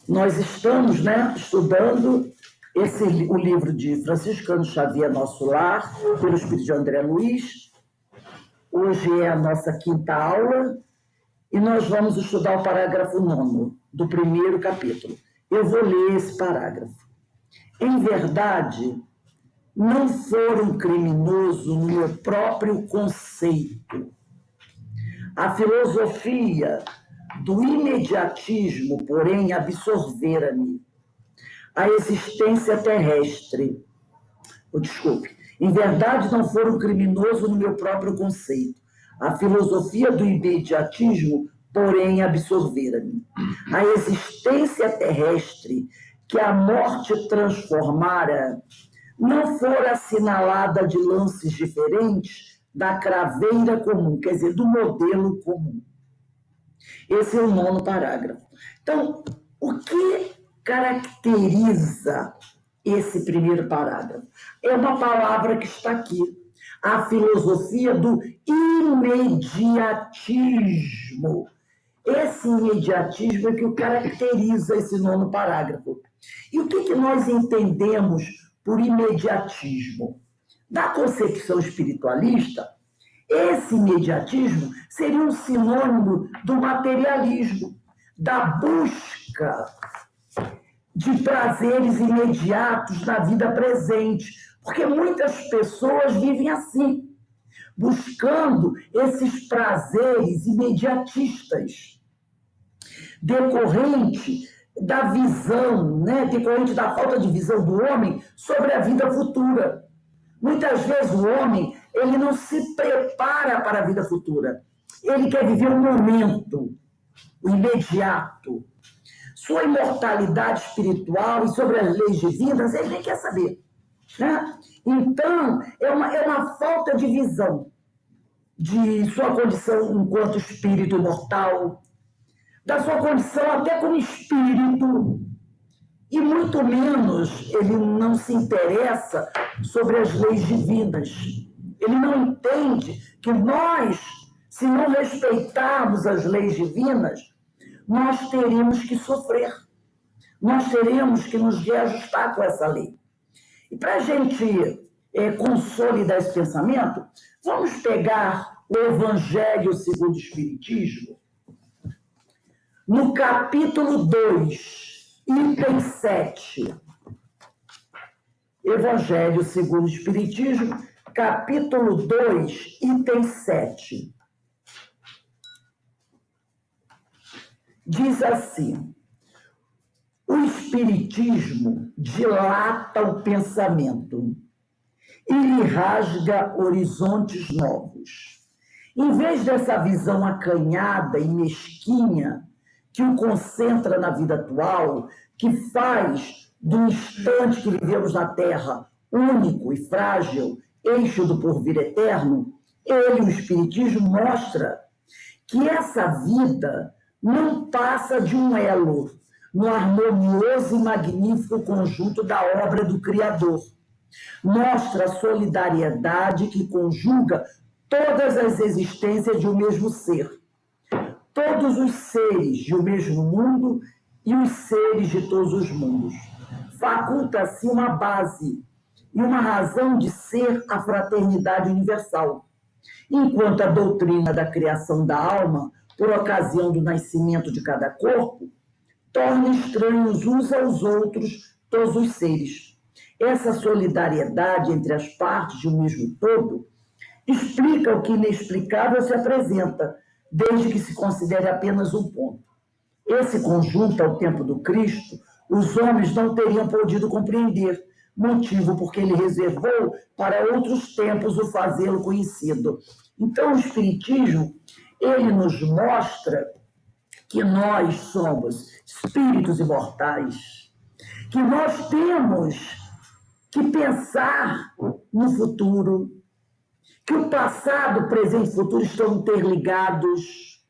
Nós estamos, estudando o livro de Franciscano Xavier, Nosso Lar, pelo Espírito de André Luiz. Hoje é a nossa quinta aula e nós vamos estudar o parágrafo 9º do primeiro capítulo. Eu vou ler esse parágrafo. Em verdade, não for um criminoso no meu próprio conceito. A filosofia do imediatismo, porém, absorvera-me. A existência terrestre. Desculpe. Em verdade, não for um criminoso no meu próprio conceito. A filosofia do imediatismo, porém, absorvera-me. A existência terrestre, que a morte transformara, não for assinalada de lances diferentes da craveira comum, quer dizer, do modelo comum. Esse é o 9º parágrafo. Então, o que caracteriza esse primeiro parágrafo? É uma palavra que está aqui, a filosofia do imediatismo. Esse imediatismo é que o caracteriza esse 9º parágrafo. E o que nós entendemos por imediatismo? Da concepção espiritualista, esse imediatismo seria um sinônimo do materialismo, da busca de prazeres imediatos na vida presente, porque muitas pessoas vivem assim, buscando esses prazeres imediatistas, decorrente da visão, decorrente da falta de visão do homem sobre a vida futura. Muitas vezes o homem, ele não se prepara para a vida futura. Ele quer viver o momento, o imediato. Sua imortalidade espiritual e sobre as leis divinas, ele nem quer saber. Então, é uma falta de visão de sua condição enquanto espírito imortal, da sua condição até como espírito, e muito menos ele não se interessa sobre as leis divinas. Ele não entende que nós, se não respeitarmos as leis divinas, nós teremos que sofrer. Nós teremos que nos reajustar com essa lei. E para a gente consolidar esse pensamento, vamos pegar o Evangelho segundo o Espiritismo, no capítulo 2, item 7. Evangelho segundo o Espiritismo, capítulo 2, item 7. Diz assim: o Espiritismo dilata o pensamento e lhe rasga horizontes novos. Em vez dessa visão acanhada e mesquinha que o concentra na vida atual, que faz do instante que vivemos na Terra único e frágil, eixo do porvir eterno, o Espiritismo, mostra que essa vida não passa de um elo no harmonioso e magnífico conjunto da obra do Criador. Mostra a solidariedade que conjuga todas as existências de um mesmo ser, todos os seres de um mesmo mundo e os seres de todos os mundos. Faculta-se uma base e uma razão de ser a fraternidade universal, enquanto a doutrina da criação da alma, por ocasião do nascimento de cada corpo, torna estranhos uns aos outros todos os seres. Essa solidariedade entre as partes de um mesmo todo explica o que inexplicável se apresenta, desde que se considere apenas um ponto. Esse conjunto, ao tempo do Cristo, os homens não teriam podido compreender, motivo porque ele reservou para outros tempos o fazê-lo conhecido. Então, o Espiritismo, ele nos mostra que nós somos espíritos imortais, que nós temos que pensar no futuro, que o passado, presente e futuro estão interligados,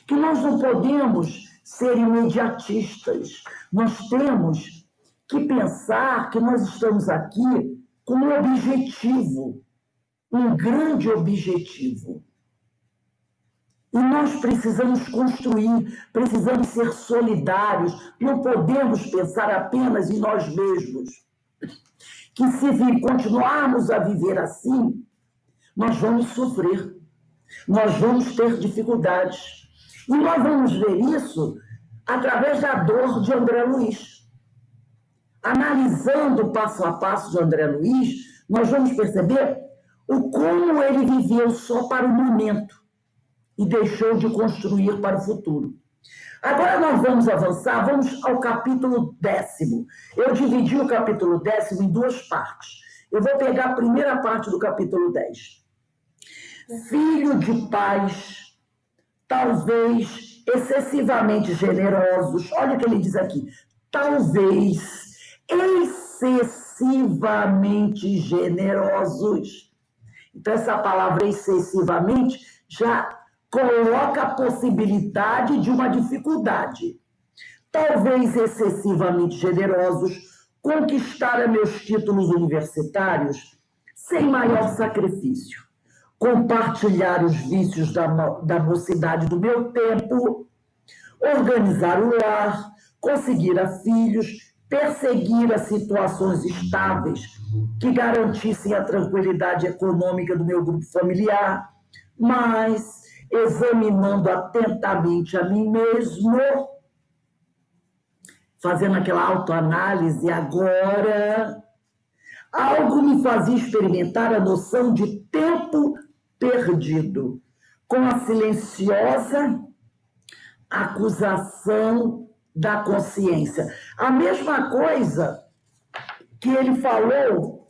que nós não podemos ser imediatistas, nós temos que pensar que nós estamos aqui com um objetivo, um grande objetivo. E nós precisamos construir, precisamos ser solidários, não podemos pensar apenas em nós mesmos. Que se continuarmos a viver assim, nós vamos sofrer, nós vamos ter dificuldades. E nós vamos ver isso através da dor de André Luiz. Analisando o passo a passo de André Luiz, nós vamos perceber o como ele viveu só para o momento e deixou de construir para o futuro. Agora nós vamos avançar, vamos ao capítulo 10º. Eu dividi o capítulo 10º em duas partes. Eu vou pegar a primeira parte do capítulo 10. Filho de pais, talvez excessivamente generosos. Olha o que ele diz aqui. Talvez excessivamente generosos. Então, essa palavra excessivamente já coloca a possibilidade de uma dificuldade. Talvez excessivamente generosos, conquistaram meus títulos universitários sem maior sacrifício. Compartilhar os vícios da mocidade do meu tempo, organizar o lar, conseguir a filhos, perseguir as situações estáveis que garantissem a tranquilidade econômica do meu grupo familiar, mas, examinando atentamente a mim mesmo, fazendo aquela autoanálise agora, algo me fazia experimentar a noção de tempo perdido, com a silenciosa acusação da consciência. A mesma coisa que ele falou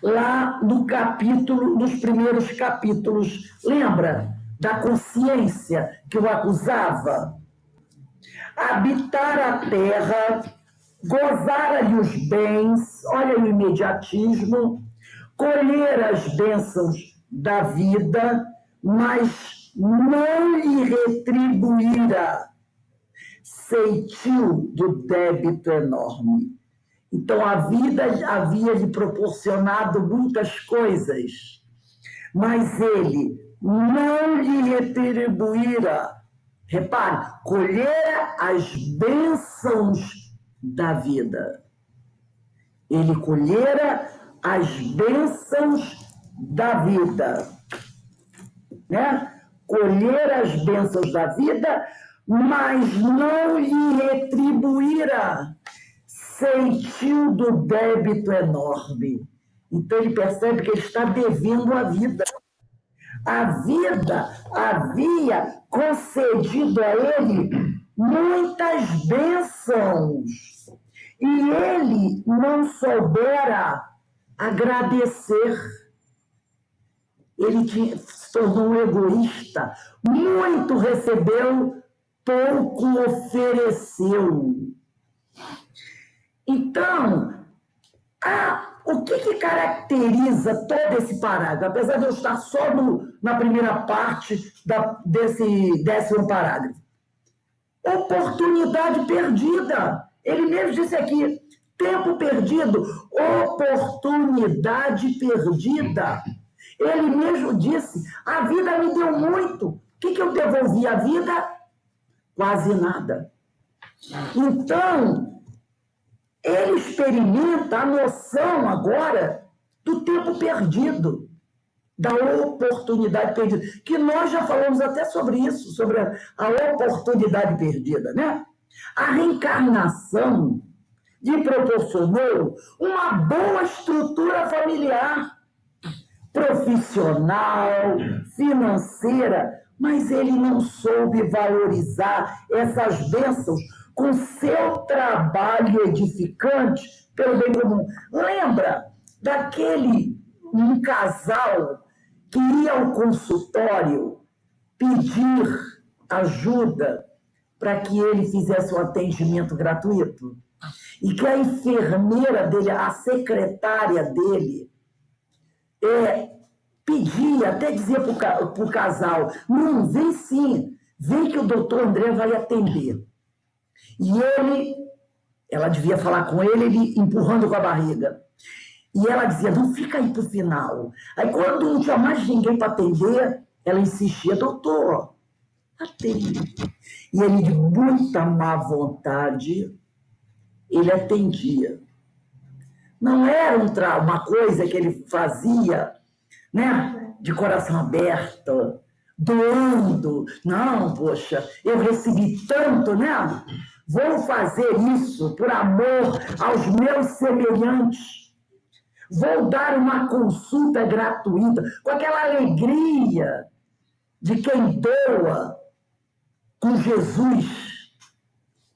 lá no capítulo, nos primeiros capítulos. Lembra da consciência que o acusava? Habitar a terra, gozar ali os bens, olha o imediatismo, colher as bênçãos da vida, mas não lhe retribuirá, ceitil do débito enorme. Então, a vida havia lhe proporcionado muitas coisas, mas ele não lhe retribuirá. Repare, colher as bênçãos da vida. Ele colhera as bênçãos da vida, né? Colher as bênçãos da vida, mas não lhe retribuirá, ceitil do débito enorme. Então ele percebe que ele está devendo a vida. A vida havia concedido a ele muitas bênçãos e ele não soubera agradecer. Ele se tornou um egoísta. Muito recebeu, pouco ofereceu. Então, o que caracteriza todo esse parágrafo? Apesar de eu estar só na primeira parte desse 10º parágrafo. Oportunidade perdida. Ele mesmo disse aqui, tempo perdido, oportunidade perdida. Ele mesmo disse, a vida me deu muito. O que eu devolvi à vida? Quase nada. Então, ele experimenta a noção agora do tempo perdido, da oportunidade perdida, que nós já falamos até sobre isso, sobre a oportunidade perdida, né? A reencarnação lhe proporcionou uma boa estrutura familiar, profissional, financeira, mas ele não soube valorizar essas bênçãos com seu trabalho edificante pelo bem comum. Lembra daquele um casal que ia ao consultório pedir ajuda para que ele fizesse um atendimento gratuito? E que a enfermeira dele, a secretária dele, pedia, até dizia para o casal, não, vem sim, vem que o doutor André vai atender. E ela devia falar com ele empurrando com a barriga. E ela dizia, não, fica aí para o final. Aí quando não tinha mais ninguém para atender, ela insistia, doutor, atende. E ele, de muita má vontade, ele atendia. Não era uma coisa que ele fazia, né, de coração aberto, doando. Não, poxa, eu recebi tanto, né? Vou fazer isso por amor aos meus semelhantes. Vou dar uma consulta gratuita, com aquela alegria de quem doa com Jesus.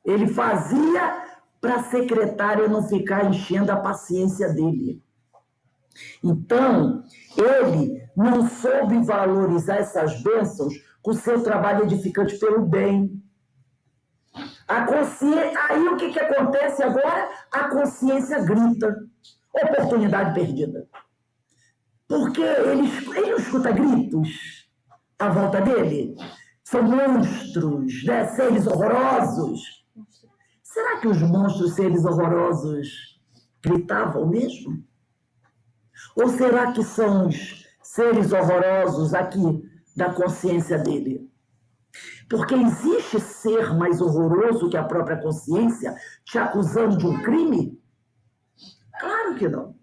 Ele fazia para a secretária não ficar enchendo a paciência dele. Então, ele não soube valorizar essas bênçãos com seu trabalho edificante pelo bem. A consciência, aí o que acontece agora? A consciência grita. Oportunidade perdida. Porque ele não escuta gritos à volta dele. São monstros, né? Seres horrorosos. Será que os monstros, seres horrorosos, gritavam mesmo? Ou será que são os seres horrorosos aqui da consciência dele? Porque existe ser mais horroroso que a própria consciência te acusando de um crime? Claro que não.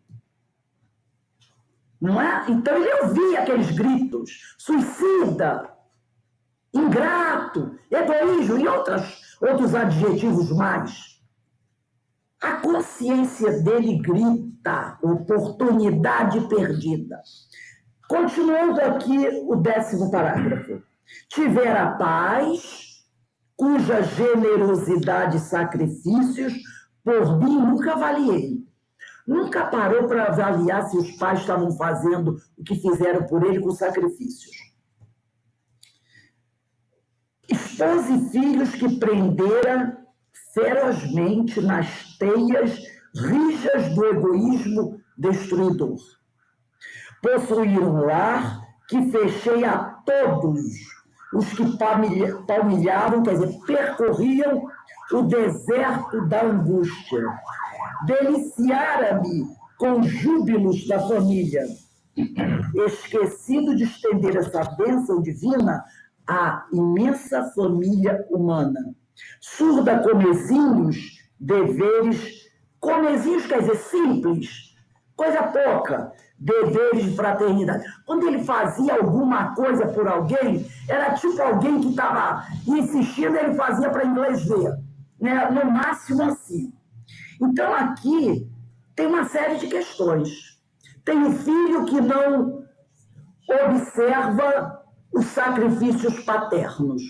Não é? Então ele ouvia aqueles gritos: suicida, ingrato, egoísmo e outros adjetivos mais. A consciência dele grita: oportunidade perdida. Continuando aqui o 10º parágrafo. Tivera paz, cuja generosidade e sacrifícios por mim nunca avaliei. Nunca parou para avaliar se os pais estavam fazendo o que fizeram por ele com sacrifícios. Esposa e filhos que prendera ferozmente nas teias rijas do egoísmo destruidor. Possuir um lar que fechei a todos os que palmilhavam, quer dizer, percorriam o deserto da angústia. Deliciara-me com júbilos da família, esquecido de estender essa bênção divina à imensa família humana. Surda comezinhos, deveres, comezinhos quer dizer simples, coisa pouca, deveres de fraternidade. Quando ele fazia alguma coisa por alguém, era tipo alguém que estava insistindo, ele fazia para inglês ver, né? No máximo assim. Então aqui tem uma série de questões. Tem o filho que não observa os sacrifícios paternos.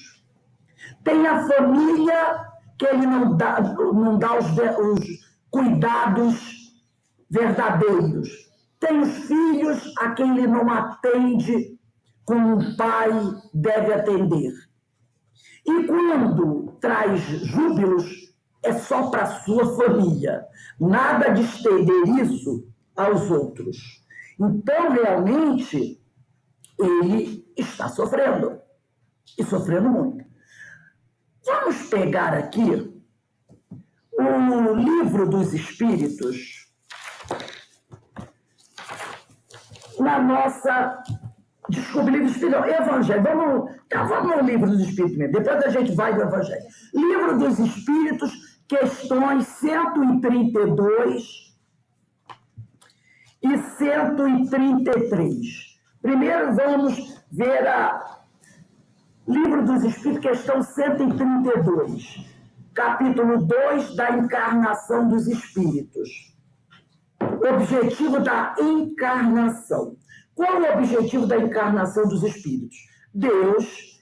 Tem a família que ele não dá os cuidados verdadeiros. Tem os filhos a quem ele não atende como um pai deve atender. E quando traz júbilos, é só para a sua família. Nada de estender isso aos outros. Então, realmente, ele está sofrendo. E sofrendo muito. Vamos pegar aqui o Livro dos Espíritos na nossa... Desculpe, Livro dos Espíritos, Evangelho. Vamos no Livro dos Espíritos mesmo. Depois a gente vai do Evangelho. Livro dos Espíritos, questões 132 e 133. Primeiro vamos ver Livro dos Espíritos, questão 132, capítulo 2 da encarnação dos espíritos. Objetivo da encarnação. Qual é o objetivo da encarnação dos espíritos? Deus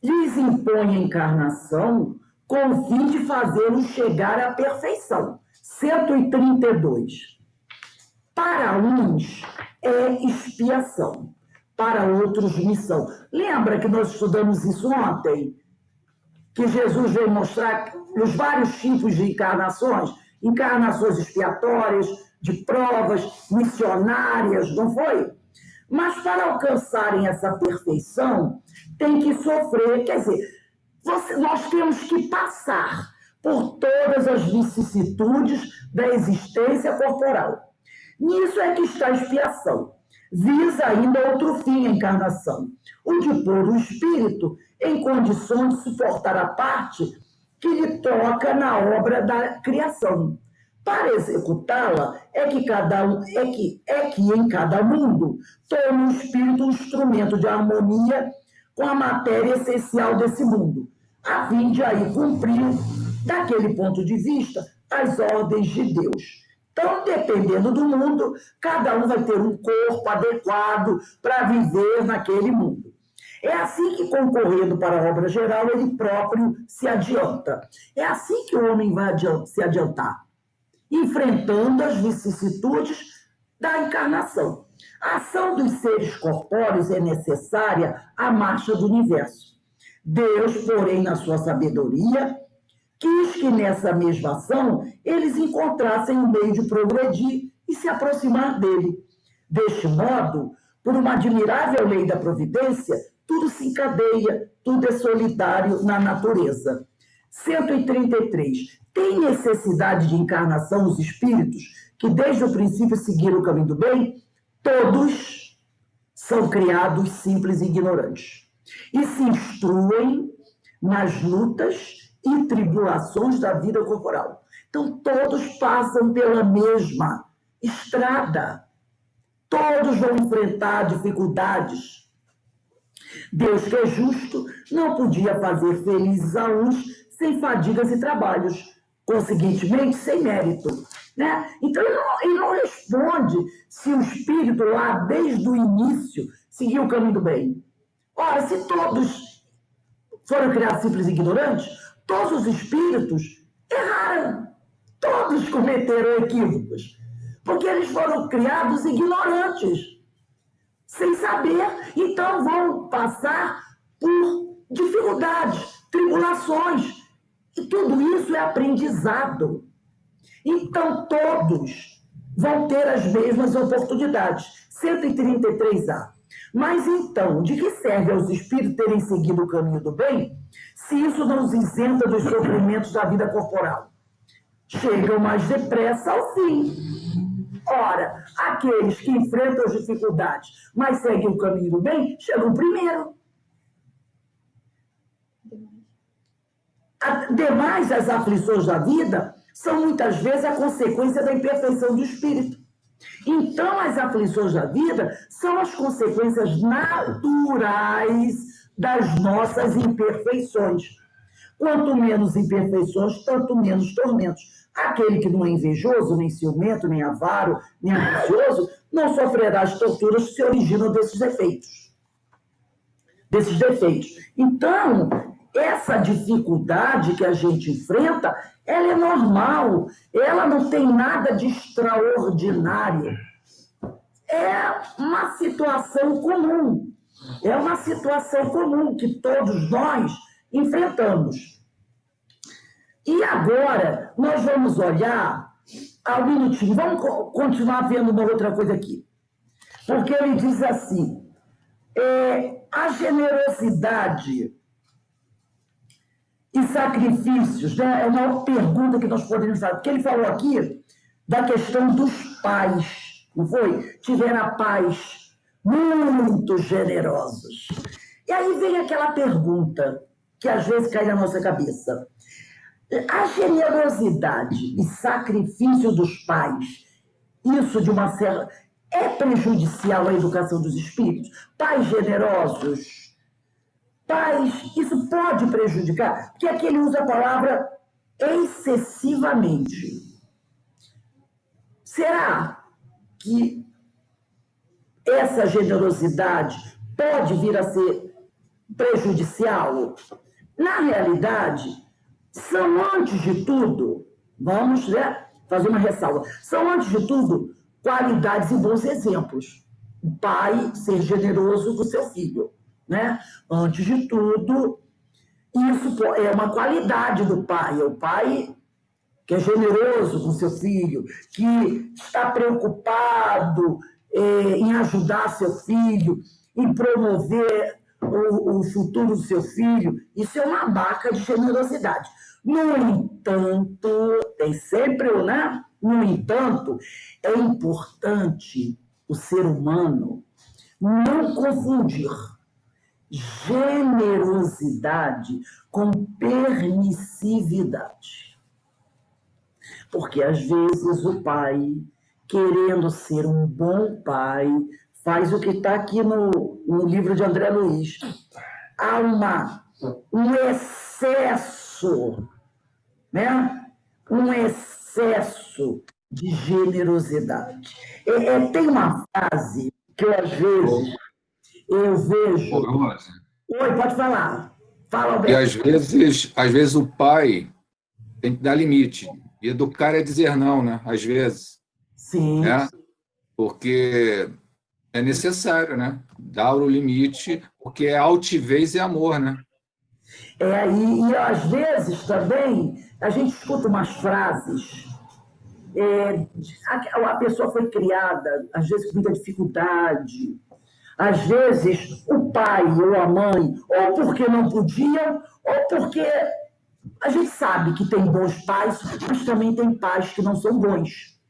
lhes impõe a encarnação com o fim de fazê-los chegar à perfeição. 132. Para uns é expiação, para outros missão. Lembra que nós estudamos isso ontem? Que Jesus veio mostrar os vários tipos de encarnações, encarnações expiatórias, de provas, missionárias, não foi? Mas para alcançarem essa perfeição, tem que sofrer, quer dizer, nós temos que passar por todas as vicissitudes da existência corporal. Nisso é que está a expiação. visa ainda outro fim a encarnação, o de pôr o espírito em condições de suportar a parte que lhe toca na obra da criação. Para executá-la, é que em cada mundo torna o espírito um instrumento de harmonia com a matéria essencial desse mundo, a fim de aí cumprir, daquele ponto de vista, as ordens de Deus. Então, dependendo do mundo, cada um vai ter um corpo adequado para viver naquele mundo. É assim que, concorrendo para a obra geral, ele próprio se adianta. É assim que o homem vai se adiantar, enfrentando as vicissitudes da encarnação. A ação dos seres corpóreos é necessária à marcha do universo. Deus, porém, na sua sabedoria, quis que nessa mesma ação eles encontrassem um meio de progredir e se aproximar dele. Deste modo, por uma admirável lei da providência, tudo se encadeia, tudo é solidário na natureza. 133. Tem necessidade de encarnação os espíritos que desde o princípio seguiram o caminho do bem? Todos são criados simples e ignorantes e se instruem nas lutas e tribulações da vida corporal. Então, todos passam pela mesma estrada. Todos vão enfrentar dificuldades. Deus, que é justo, não podia fazer felizes a uns sem fadigas e trabalhos, conseguintemente, sem mérito. Né? Então, ele não responde se o espírito lá, desde o início, seguiu o caminho do bem. Ora, se todos foram criados simples e ignorantes, todos os espíritos erraram. Todos cometeram equívocos. Porque eles foram criados ignorantes, sem saber. Então vão passar por dificuldades, tribulações. E tudo isso é aprendizado. Então todos vão ter as mesmas oportunidades. 133A. Mas então, de que serve aos espíritos terem seguido o caminho do bem, se isso não os isenta dos sofrimentos da vida corporal? Chegam mais depressa ao fim. Ora, aqueles que enfrentam as dificuldades, mas seguem o caminho do bem, chegam primeiro. Demais, as aflições da vida são muitas vezes a consequência da imperfeição do espírito. Então, as aflições da vida são as consequências naturais das nossas imperfeições. Quanto menos imperfeições, tanto menos tormentos. Aquele que não é invejoso, nem ciumento, nem avaro, nem ambicioso, não sofrerá as torturas que se originam desses defeitos. Então, essa dificuldade que a gente enfrenta, ela é normal, ela não tem nada de extraordinário. É uma situação comum. É uma situação comum que todos nós enfrentamos. E agora, nós vamos olhar ao minutinho. Vamos continuar vendo uma outra coisa aqui. Porque ele diz assim, a generosidade e sacrifícios, né? É uma pergunta que nós poderíamos fazer. Porque ele falou aqui da questão dos pais, não foi? Tiveram pais muito generosos. E aí vem aquela pergunta que às vezes cai na nossa cabeça. A generosidade e sacrifício dos pais, isso de uma certa... é prejudicial à educação dos espíritos? Pais generosos, pais, isso pode prejudicar? Porque aqui ele usa a palavra excessivamente. Será que essa generosidade pode vir a ser prejudicial? Na realidade, são, antes de tudo, vamos, né, fazer uma ressalva, são, antes de tudo, qualidades e bons exemplos. O pai ser generoso com o seu filho, né? Antes de tudo, isso é uma qualidade do pai. É o pai que é generoso com o seu filho, que está preocupado em ajudar seu filho, em promover o futuro do seu filho. Isso é uma marca de generosidade. No entanto, tem sempre, né? No entanto, é importante o ser humano Não confundir generosidade com permissividade. Porque às vezes o pai, querendo ser um bom pai, faz o que está aqui no livro de André Luiz. Há um excesso, né? Um excesso de generosidade. Tem uma frase que eu, às vezes, eu vejo... Oi, pode falar. Fala, E Alberto. às vezes o pai tem que dar limite. E educar é dizer não, né? Às vezes, Sim. né? Porque é necessário, né? Dar o limite, porque é altivez e amor, né? E às vezes também a gente escuta umas frases. A pessoa foi criada, às vezes, com muita dificuldade. Às vezes, o pai ou a mãe, ou porque não podiam, ou porque a gente sabe que tem bons pais, mas também tem pais que não são bons,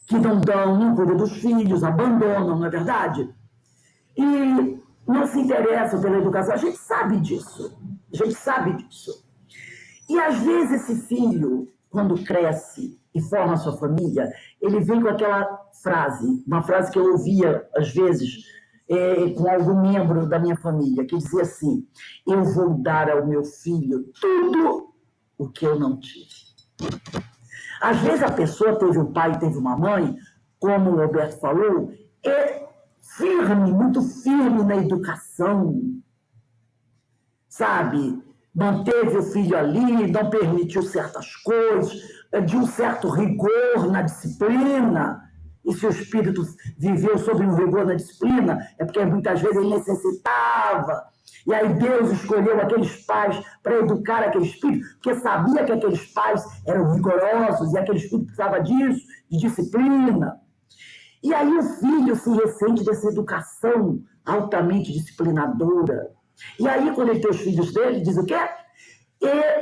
que não dão, não cuidam dos filhos, abandonam, não é verdade? E não se interessam pela educação. A gente sabe disso. A gente sabe disso. E às vezes esse filho, quando cresce e forma a sua família, ele vem com aquela frase, uma frase que eu ouvia às vezes com algum membro da minha família, que dizia assim: eu vou dar ao meu filho tudo o que eu não tive. Às vezes a pessoa teve um pai, teve uma mãe, como o Roberto falou, firme, muito firme na educação, sabe? Manteve o filho ali, não permitiu certas coisas, de um certo rigor na disciplina. E se o espírito viveu sob um rigor na disciplina, é porque muitas vezes ele necessitava. E aí Deus escolheu aqueles pais para educar aquele espírito, porque sabia que aqueles pais eram rigorosos e aquele espírito precisava disso, de disciplina. E aí o filho se ressente dessa educação altamente disciplinadora. E aí, quando ele tem os filhos dele, diz o quê?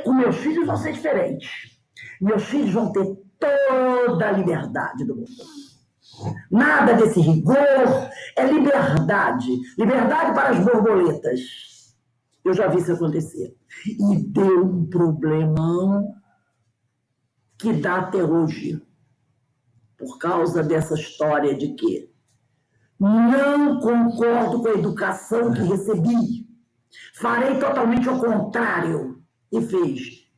Os meus filhos vão ser diferentes. Meus filhos vão ter toda a liberdade do mundo. Nada desse rigor, é liberdade. Liberdade para as borboletas. Eu já vi isso acontecer. E deu um problemão que dá até hoje. Por causa dessa história de que não concordo com a educação que recebi. Farei totalmente ao contrário. E fez.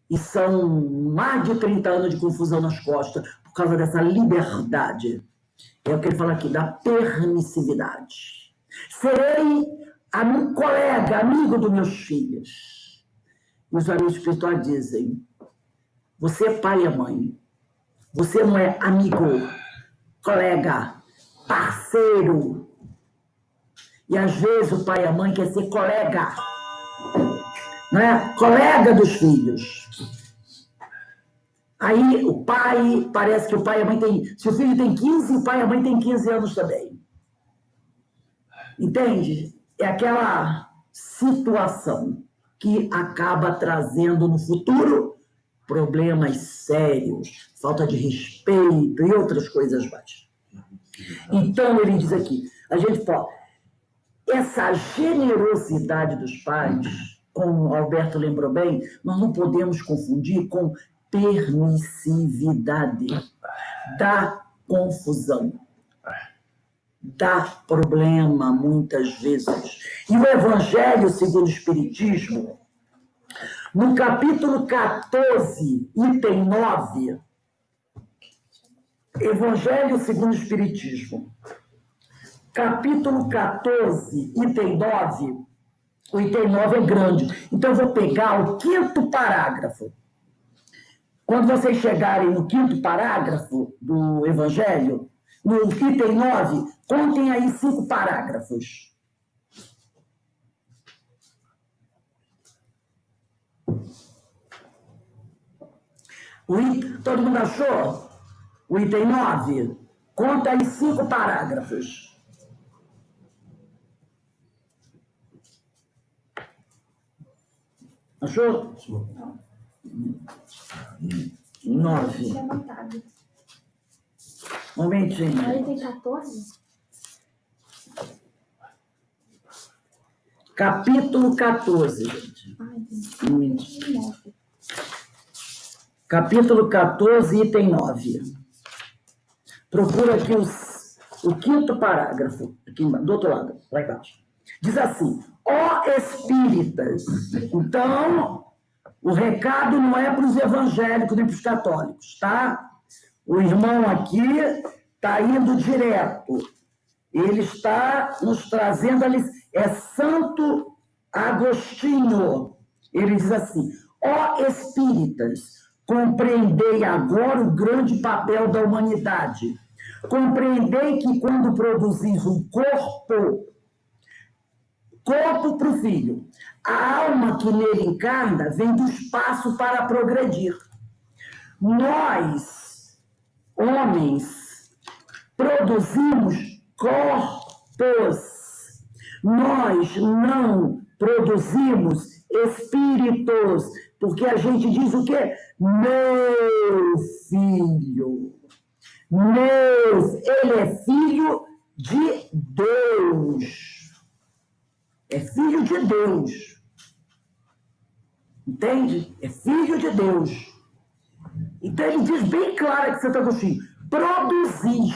E são mais de 30 anos de confusão nas costas por causa dessa liberdade. É o que ele fala aqui, da permissividade. Serei colega, amigo dos meus filhos. E os amigos espirituais dizem: você é pai e mãe. Você não é amigo, colega, parceiro. E às vezes o pai e a mãe quer ser colega, né? Colega dos filhos. Aí o pai, parece que o pai e a mãe tem... Se o filho tem 15, o pai e a mãe tem 15 anos também. Entende? É aquela situação que acaba trazendo no futuro problemas sérios, falta de respeito e outras coisas mais. Então ele diz aqui, a gente pode... Essa generosidade dos pais, como o Alberto lembrou bem, nós não podemos confundir com permissividade. Dá confusão. Dá problema, muitas vezes. E o Evangelho segundo o Espiritismo, no capítulo 14, item 9, Evangelho segundo o Espiritismo, capítulo 14, item 9, o item 9 é grande. Então, eu vou pegar o 5º parágrafo. Quando vocês chegarem no 5º parágrafo do Evangelho, no item 9, contem aí 5 parágrafos. Todo mundo achou? O item 9? Conta aí 5 parágrafos. Achou? 9. Momentinho. Aí tem 14? Capítulo 14, gente. Um minutinho. Capítulo 14, item 9. Procura aqui o quinto parágrafo, aqui do outro lado, lá embaixo. Diz assim: ó espíritas. Então, o recado não é para os evangélicos nem para os católicos, tá? O irmão aqui está indo direto. Ele está nos trazendo ali. É Santo Agostinho. Ele diz assim: ó espíritas, compreendei agora o grande papel da humanidade. Compreendei que quando produzis um corpo para o filho, a alma que nele encarna vem do espaço para progredir. Nós, homens, produzimos corpos. Nós não produzimos espíritos, porque a gente diz o quê? Meu filho. Ele é filho de Deus. É filho de Deus. Entende? É filho de Deus. Então ele diz bem claro aqui, Santo Agostinho: produzis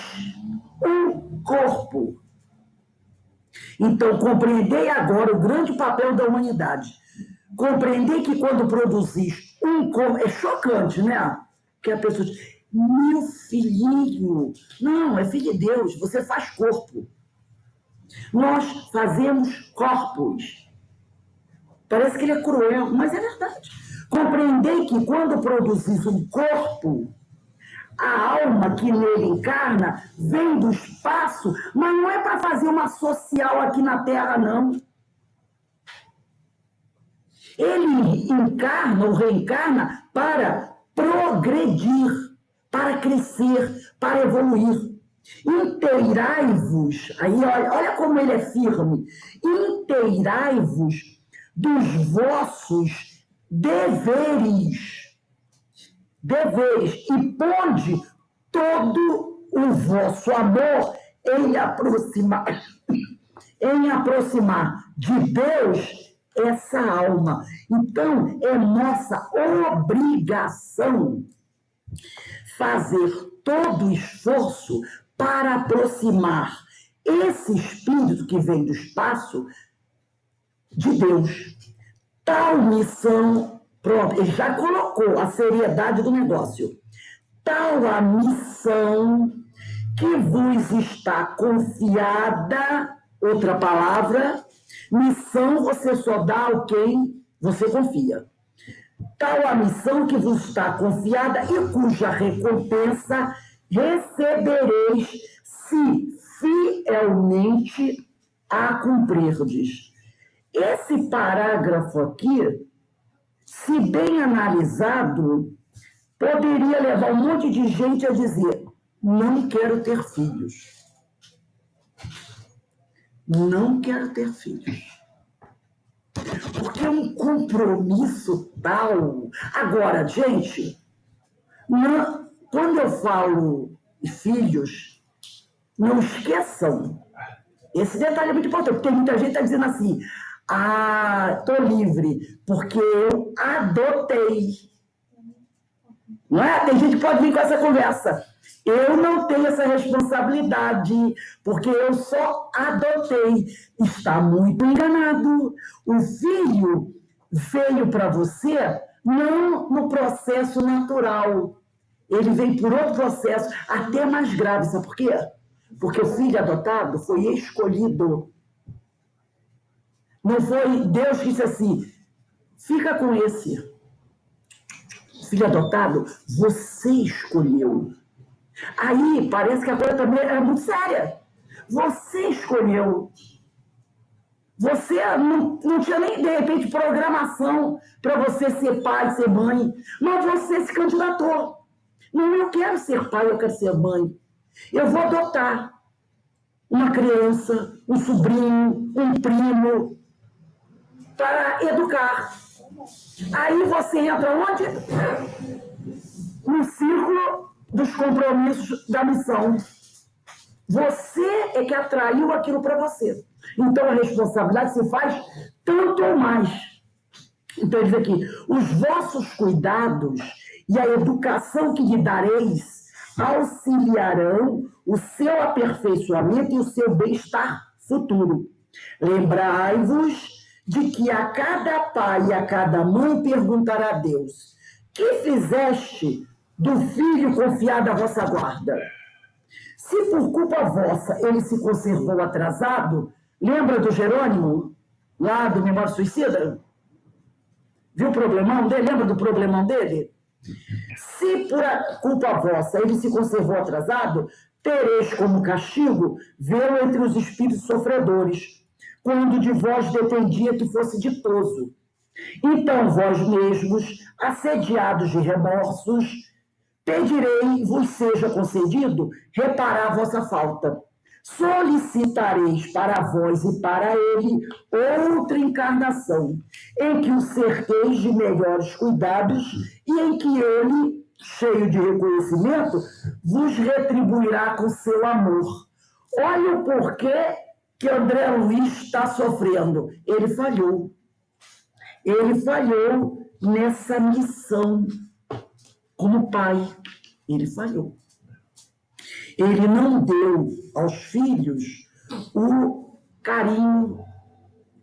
um corpo. Então, compreendei agora o grande papel da humanidade. Compreendei que quando produzis um corpo... É chocante, né? Que a pessoa diz: meu filhinho. Não, é filho de Deus. Você faz corpo. Nós fazemos corpos. Parece que ele é cruel, mas é verdade. Compreendei que quando produzis um corpo, a alma que nele encarna vem do espaço, mas não é para fazer uma social aqui na Terra, não. Ele encarna ou reencarna para progredir, para crescer, para evoluir. Inteirai-vos, aí olha como ele é firme, inteirai-vos dos vossos deveres, e ponde todo o vosso amor em aproximar de Deus essa alma. Então, é nossa obrigação fazer todo o esforço para aproximar esse espírito que vem do espaço de Deus. Tal missão, pronto, ele já colocou a seriedade do negócio. Tal a missão que vos está confiada, outra palavra, missão você só dá ao quem você confia. Tal a missão que vos está confiada e cuja recompensa recebereis se fielmente a cumprirdes. Esse parágrafo aqui, se bem analisado, poderia levar um monte de gente a dizer: não quero ter filhos. Não quero ter filhos. Porque é um compromisso tal. Agora, gente, quando eu falo filhos, não esqueçam, esse detalhe é muito importante, porque muita gente está dizendo assim: estou livre, porque eu adotei. Não é? Tem gente que pode vir com essa conversa. Eu não tenho essa responsabilidade, porque eu só adotei. Está muito enganado. O filho veio para você não no processo natural. Ele veio por outro processo, até mais grave. Sabe por quê? Porque o filho adotado foi escolhido. Não foi Deus que disse assim: fica com esse. Filho adotado, você escolheu. Aí parece que a coisa também é muito séria. Você escolheu. Você não tinha nem, de repente, programação para você ser pai, ser mãe, mas você se candidatou. Não, eu quero ser pai, eu quero ser mãe. Eu vou adotar uma criança, um sobrinho, um primo, para educar. Aí você entra onde? No círculo dos compromissos da missão. Você é que atraiu aquilo para você. Então, a responsabilidade se faz tanto ou mais. Então, ele diz aqui, os vossos cuidados e a educação que lhe dareis auxiliarão o seu aperfeiçoamento e o seu bem-estar futuro. Lembrai-vos de que a cada pai e a cada mãe perguntará a Deus: que fizeste do filho confiado à vossa guarda? Se por culpa vossa ele se conservou atrasado, lembra do Jerônimo, lá do Memória Suicida? Viu o problemão dele? Lembra do problemão dele? Se por culpa vossa ele se conservou atrasado, tereis como castigo vê-lo entre os espíritos sofredores, quando de vós dependia que fosse ditoso. Então vós mesmos, assediados de remorsos, pedirei vos seja concedido reparar a vossa falta. Solicitareis para vós e para ele outra encarnação, em que o cerqueis de melhores cuidados e em que ele, cheio de reconhecimento, vos retribuirá com seu amor. Olha o porquê que André Luiz está sofrendo. Ele falhou. Ele falhou nessa missão como pai. Ele falhou. Ele não deu aos filhos o carinho,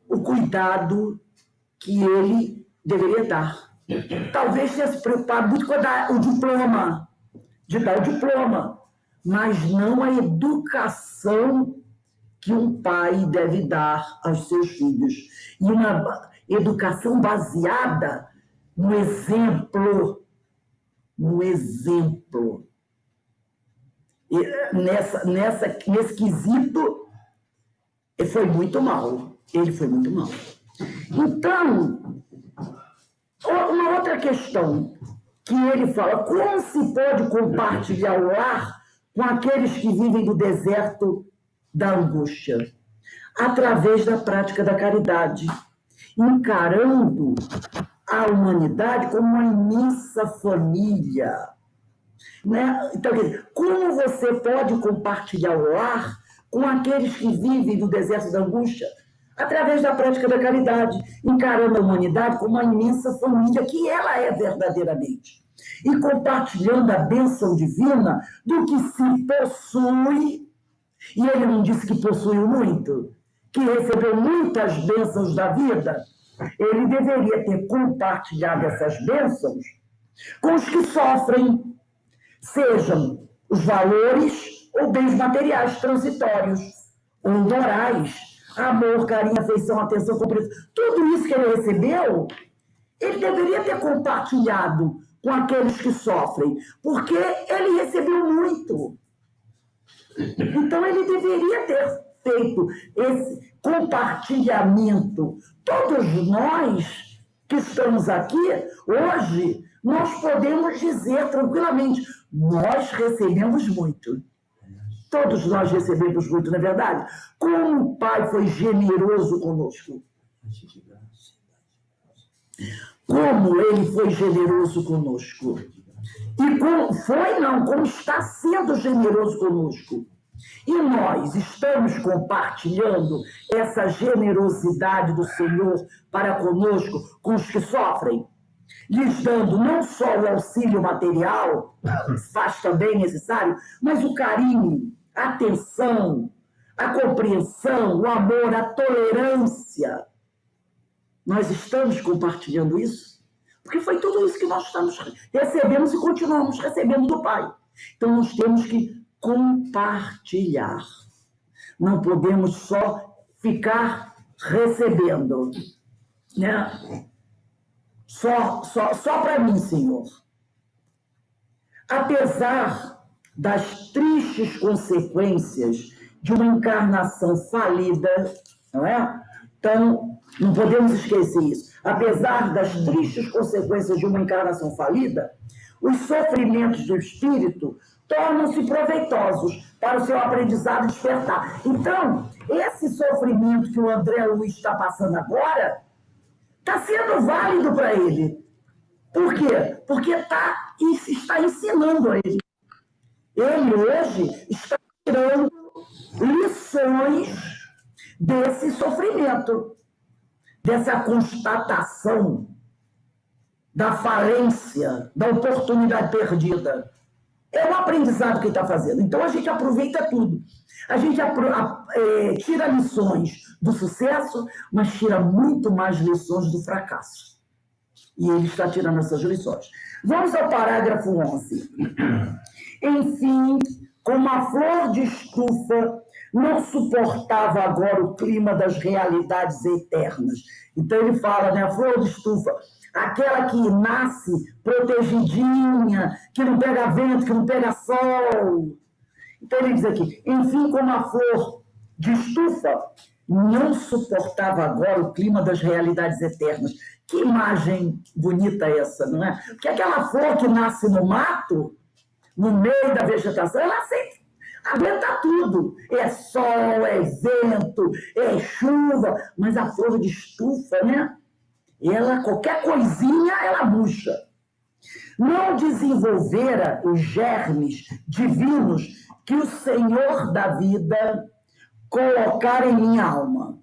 o cuidado que ele deveria dar. Talvez tenha se preocupado muito com dar o diploma, de dar o diploma, mas não a educação que um pai deve dar aos seus filhos. E uma educação baseada no exemplo. No exemplo. Nesse quesito, ele foi muito mal. Ele foi muito mal. Então, uma outra questão que ele fala, como se pode compartilhar o lar com aqueles que vivem no deserto da angústia? Através da prática da caridade, encarando a humanidade como uma imensa família. Né? Então, como você pode compartilhar o lar com aqueles que vivem no deserto da angústia? Através da prática da caridade, encarando a humanidade como uma imensa família que ela é verdadeiramente. E compartilhando a bênção divina do que se possui. E ele não disse que possuiu muito, que recebeu muitas bênçãos da vida. Ele deveria ter compartilhado essas bênçãos com os que sofrem, sejam os valores ou bens materiais transitórios, ou morais, amor, carinho, afeição, atenção, compreensão. Tudo isso que ele recebeu, ele deveria ter compartilhado com aqueles que sofrem, porque ele recebeu muito. Então, ele deveria ter feito esse compartilhamento. Todos nós que estamos aqui, hoje, nós podemos dizer tranquilamente, nós recebemos muito. Todos nós recebemos muito, não é verdade? Como o Pai foi generoso conosco. Como Ele foi generoso conosco. E como está sendo generoso conosco. E nós estamos compartilhando essa generosidade do Senhor para conosco, com os que sofrem, lhes dando não só o auxílio material, que faz também necessário, mas o carinho, a atenção, a compreensão, o amor, a tolerância. Nós estamos compartilhando isso? Porque foi tudo isso que nós recebemos e continuamos recebendo do Pai. Então, nós temos que compartilhar. Não podemos só ficar recebendo, né? Só para mim, Senhor. Apesar das tristes consequências de uma encarnação falida, não é? Então, não podemos esquecer isso. Apesar das tristes consequências de uma encarnação falida, os sofrimentos do espírito tornam-se proveitosos para o seu aprendizado e despertar. Então, esse sofrimento que o André Luiz está passando agora está sendo válido para ele. Por quê? Porque está ensinando a ele. Ele hoje está tirando lições desse sofrimento, dessa constatação da falência, da oportunidade perdida. É um aprendizado que ele está fazendo. Então, a gente aproveita tudo. A gente tira lições do sucesso, mas tira muito mais lições do fracasso. E ele está tirando essas lições. Vamos ao parágrafo 11. Enfim, como a flor de estufa não suportava agora o clima das realidades eternas. Então, ele fala, né, a flor de estufa, aquela que nasce protegidinha, que não pega vento, que não pega sol. Então ele diz aqui, enfim, como a flor de estufa não suportava agora o clima das realidades eternas. Que imagem bonita essa, não é? Porque aquela flor que nasce no mato, no meio da vegetação, ela sempre aguenta tudo. É sol, é vento, é chuva, mas a flor de estufa, né? Ela, qualquer coisinha, ela murcha. Não desenvolvera os germes divinos que o Senhor da vida colocara em minha alma.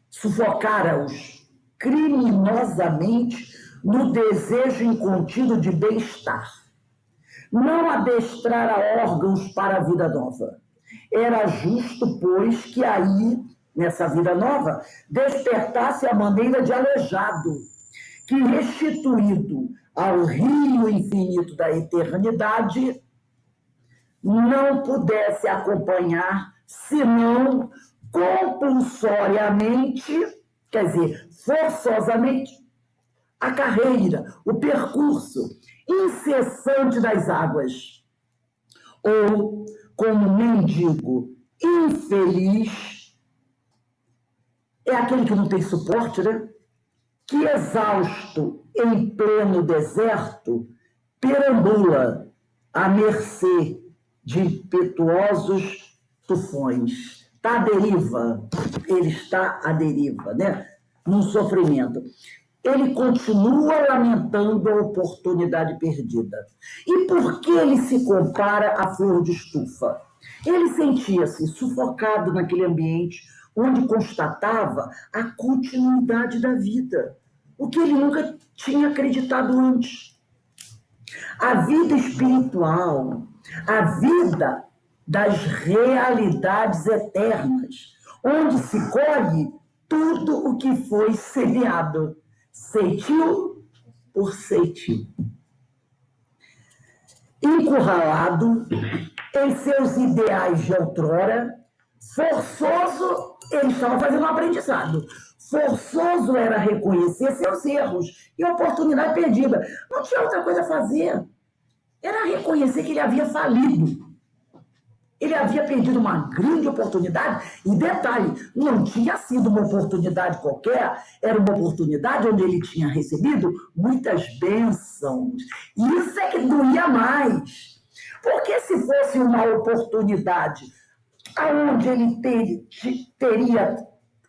Sufocara-os criminosamente no desejo incontido de bem-estar. Não adestrara órgãos para a vida nova. Era justo, pois, que aí, nessa vida nova, despertasse a maneira de aleijado, que restituído ao rio infinito da eternidade, não pudesse acompanhar, senão compulsoriamente, quer dizer, forçosamente, a carreira, o percurso incessante das águas. Ou, como mendigo infeliz, é aquele que não tem suporte, né? Que exausto em pleno deserto, perambula à mercê de impetuosos tufões. Está à deriva, ele está à deriva, né? Num sofrimento. Ele continua lamentando a oportunidade perdida. E por que ele se compara à flor de estufa? Ele sentia-se sufocado naquele ambiente onde constatava a continuidade da vida, o que ele nunca tinha acreditado antes. A vida espiritual, a vida das realidades eternas, onde se colhe tudo o que foi semeado, ceitil por ceitil. Encurralado em seus ideais de outrora, forçoso, ele estava fazendo um aprendizado. Forçoso era reconhecer seus erros e oportunidade perdida. Não tinha outra coisa a fazer. Era reconhecer que ele havia falido. Ele havia perdido uma grande oportunidade. E detalhe, não tinha sido uma oportunidade qualquer, era uma oportunidade onde ele tinha recebido muitas bênçãos. E isso é que doía mais. Porque se fosse uma oportunidade onde ele teria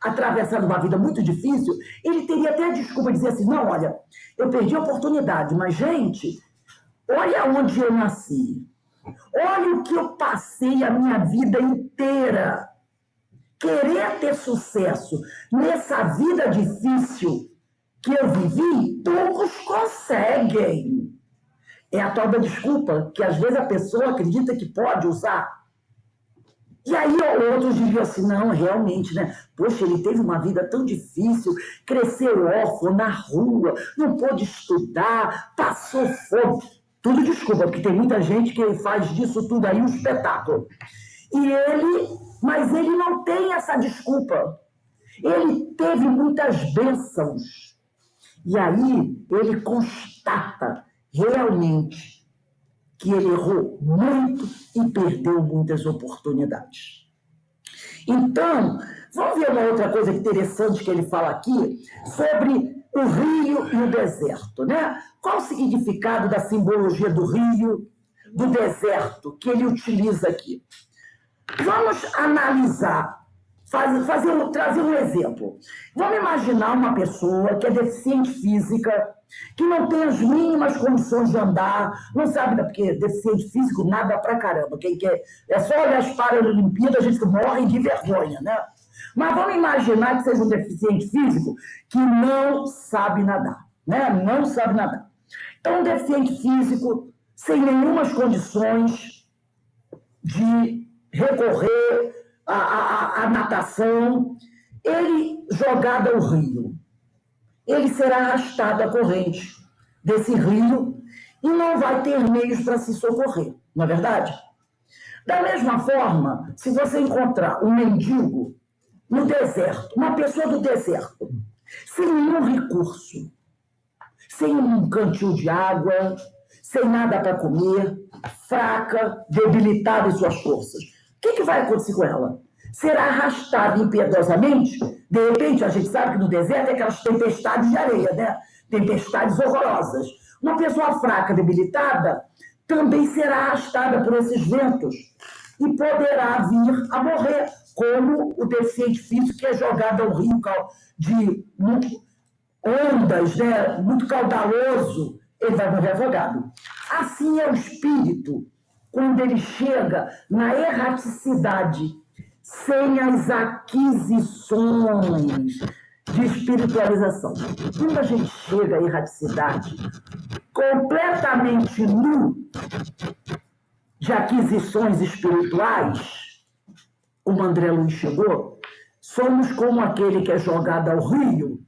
atravessado uma vida muito difícil, ele teria até a desculpa de dizer assim, não, olha, eu perdi a oportunidade, mas, gente, olha onde eu nasci. Olha o que eu passei a minha vida inteira. Querer ter sucesso nessa vida difícil que eu vivi, poucos conseguem. É a tal da desculpa que às vezes a pessoa acredita que pode usar. E aí outros diriam assim, não, realmente, né? Poxa, ele teve uma vida tão difícil, cresceu órfão na rua, não pôde estudar, passou fome. Tudo desculpa, porque tem muita gente que faz disso tudo aí um espetáculo. Mas ele não tem essa desculpa. Ele teve muitas bênçãos. E aí ele constata realmente que ele errou muito e perdeu muitas oportunidades. Então, vamos ver uma outra coisa interessante que ele fala aqui sobre o rio e o deserto, né? Qual o significado da simbologia do rio, do deserto, que ele utiliza aqui? Vamos analisar, trazer um exemplo. Vamos imaginar uma pessoa que é deficiente física, que não tem as mínimas condições de andar, não sabe, porque deficiente físico nada pra caramba. Quem quer, é só olhar as Paralimpíadas, a gente morre de vergonha, né? Mas vamos imaginar que seja um deficiente físico que não sabe nadar, né? Não sabe nadar. Então, um deficiente físico, sem nenhumas condições de recorrer à natação, ele jogado ao rio, ele será arrastado à corrente desse rio e não vai ter meios para se socorrer, não é verdade? Da mesma forma, se você encontrar um mendigo no deserto, uma pessoa do deserto, sem nenhum recurso, sem um cantil de água, sem nada para comer, fraca, debilitada em suas forças, o que vai acontecer com ela? Será arrastada impiedosamente. De repente, a gente sabe que no deserto é aquelas tempestades de areia, né? Tempestades horrorosas. Uma pessoa fraca, debilitada, também será arrastada por esses ventos e poderá vir a morrer, como o deficiente físico que é jogado ao rio de ondas, né? Muito caudaloso, ele vai morrer afogado. Assim é o espírito, quando ele chega na erraticidade, sem as aquisições de espiritualização. Quando a gente chega à erraticidade, completamente nu de aquisições espirituais, como André Luiz chegou, somos como aquele que é jogado ao rio,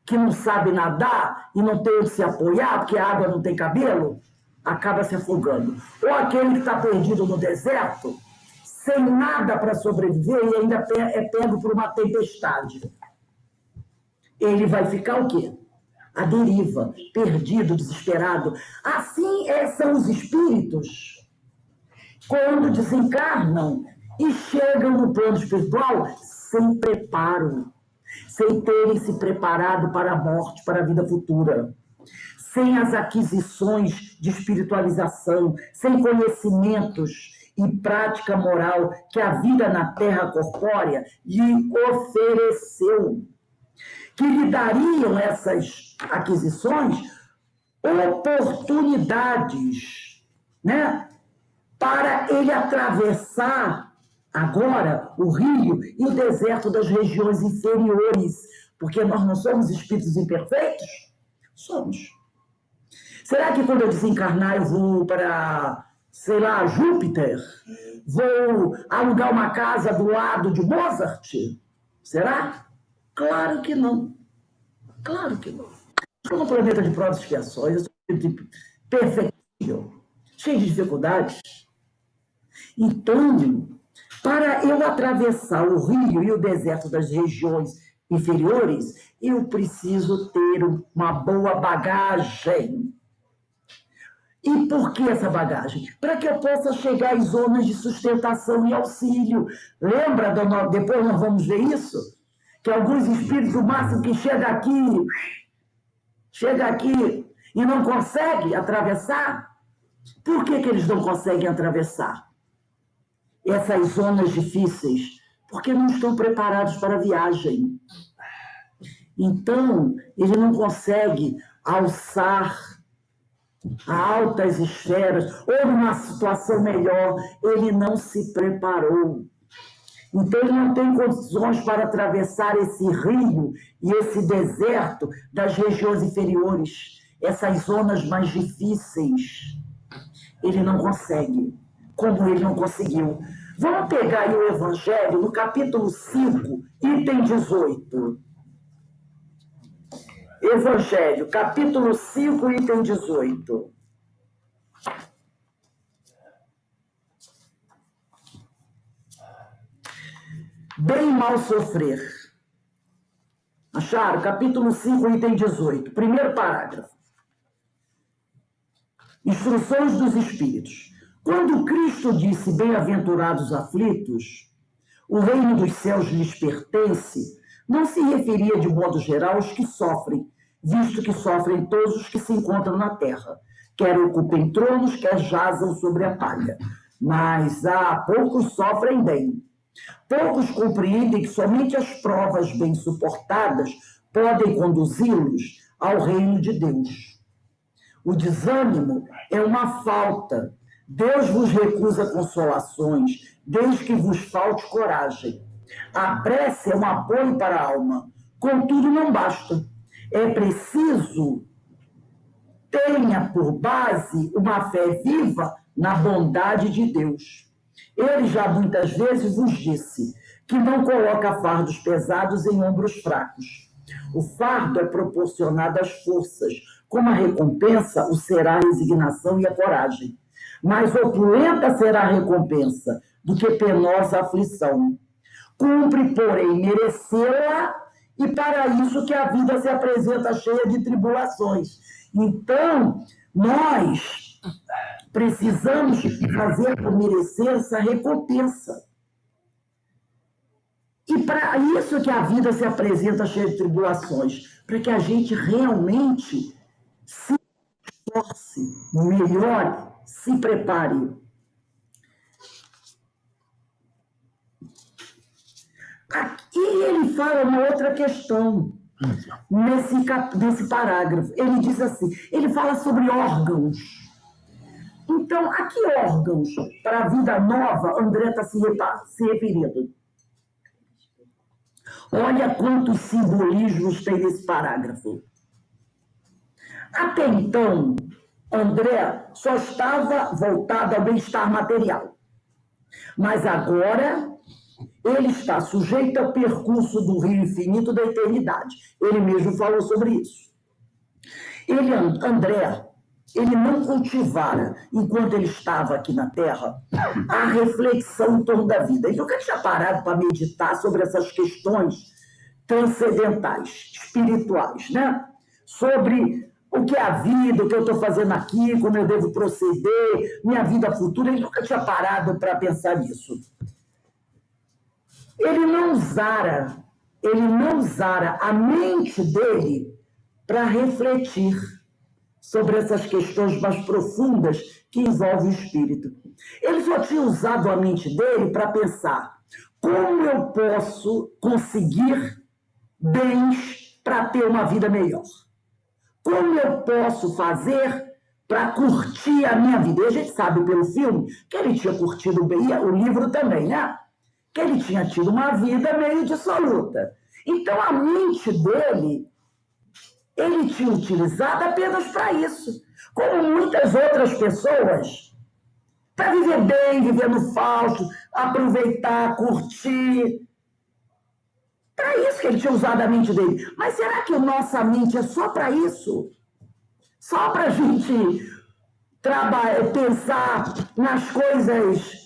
que não sabe nadar e não tem onde se apoiar, porque a água não tem cabelo, acaba se afogando. Ou aquele que está perdido no deserto, sem nada para sobreviver e ainda é pego por uma tempestade. Ele vai ficar o quê? À deriva, perdido, desesperado. Assim são os espíritos quando desencarnam e chegam no plano espiritual sem preparo, sem terem se preparado para a morte, para a vida futura, sem as aquisições de espiritualização, sem conhecimentos e prática moral que a vida na terra corpórea lhe ofereceu, que lhe dariam essas aquisições oportunidades, né, para ele atravessar agora o rio e o deserto das regiões inferiores, porque nós não somos espíritos imperfeitos? Somos. Será que quando eu desencarnar eu vou para, sei lá, Júpiter? Vou alugar uma casa do lado de Mozart? Será? Claro que não. Claro que não. Estou num planeta de provas e expiações, eu sou perfeitível, cheio de dificuldades. Então, para eu atravessar o rio e o deserto das regiões inferiores, eu preciso ter uma boa bagagem. E por que essa bagagem? Para que eu possa chegar às zonas de sustentação e auxílio. Lembra, depois nós vamos ver isso? Que alguns espíritos, o máximo que chega aqui e não consegue atravessar. Por que eles não conseguem atravessar essas zonas difíceis? Porque não estão preparados para a viagem. Então, ele não consegue alçar a altas esferas, ou numa situação melhor, ele não se preparou. Então, ele não tem condições para atravessar esse rio e esse deserto das regiões inferiores, essas zonas mais difíceis. Ele não consegue, como ele não conseguiu. Vamos pegar aí o Evangelho, no capítulo 5, item 18. Evangelho, capítulo 5, item 18. Bem e mal sofrer. Acharam? Capítulo 5, item 18. Primeiro parágrafo. Instruções dos Espíritos. Quando Cristo disse, bem-aventurados os aflitos, o reino dos céus lhes pertence, não se referia de modo geral aos que sofrem, visto que sofrem todos os que se encontram na terra, quer ocupem tronos, quer jazam sobre a palha. Mas poucos sofrem bem. Poucos compreendem que somente as provas bem suportadas podem conduzi-los ao reino de Deus. O desânimo é uma falta. Deus vos recusa consolações, desde que vos falte coragem. A prece é um apoio para a alma, contudo não basta. É preciso tenha por base uma fé viva na bondade de Deus. Ele já muitas vezes vos disse que não coloca fardos pesados em ombros fracos. O fardo é proporcionado às forças, como a recompensa o será a resignação e a coragem. Mais opulenta será a recompensa do que penosa aflição. Cumpre, porém, merecê-la, e para isso que a vida se apresenta cheia de tribulações. Então, nós precisamos fazer por merecer essa recompensa. E para isso que a vida se apresenta cheia de tribulações, para que a gente realmente se esforce, melhore, se prepare. Aqui ele fala uma outra questão, nesse parágrafo. Ele diz assim, ele fala sobre órgãos. Então, a que órgãos para a vida nova André está se referindo? Olha quantos simbolismos tem nesse parágrafo. Até então, André só estava voltado ao bem-estar material. Mas agora, ele está sujeito ao percurso do rio infinito da eternidade. Ele mesmo falou sobre isso. André, ele não cultivara, enquanto ele estava aqui na Terra, a reflexão em torno da vida. Ele nunca tinha parado para meditar sobre essas questões transcendentais, espirituais, né? Sobre o que é a vida, o que eu estou fazendo aqui, como eu devo proceder, minha vida futura. Ele nunca tinha parado para pensar nisso. Ele não usara a mente dele para refletir sobre essas questões mais profundas que envolvem o espírito. Ele só tinha usado a mente dele para pensar como eu posso conseguir bens para ter uma vida melhor. Como eu posso fazer para curtir a minha vida? E a gente sabe pelo filme que ele tinha curtido bem, o livro também, né? Que ele tinha tido uma vida meio dissoluta. Então, a mente dele, ele tinha utilizado apenas para isso. Como muitas outras pessoas, para viver bem, viver no falso, aproveitar, curtir. Para isso que ele tinha usado a mente dele. Mas será que a nossa mente é só para isso? Só para a gente pensar nas coisas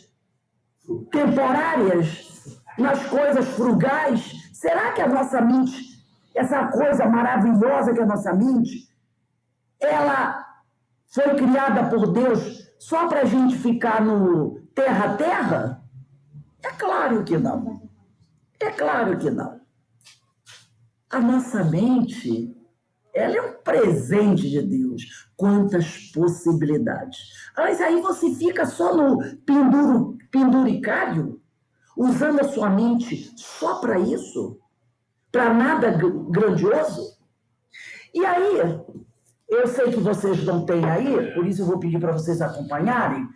temporárias, nas coisas frugais? Será que a nossa mente, essa coisa maravilhosa que é a nossa mente, ela foi criada por Deus só para a gente ficar no terra a terra? É claro que não. É claro que não. A nossa mente, ela é um presente de Deus. Quantas possibilidades. Mas aí você fica só no penduricário, usando a sua mente só para isso? Para nada grandioso? E aí, eu sei que vocês não têm aí, por isso eu vou pedir para vocês acompanharem,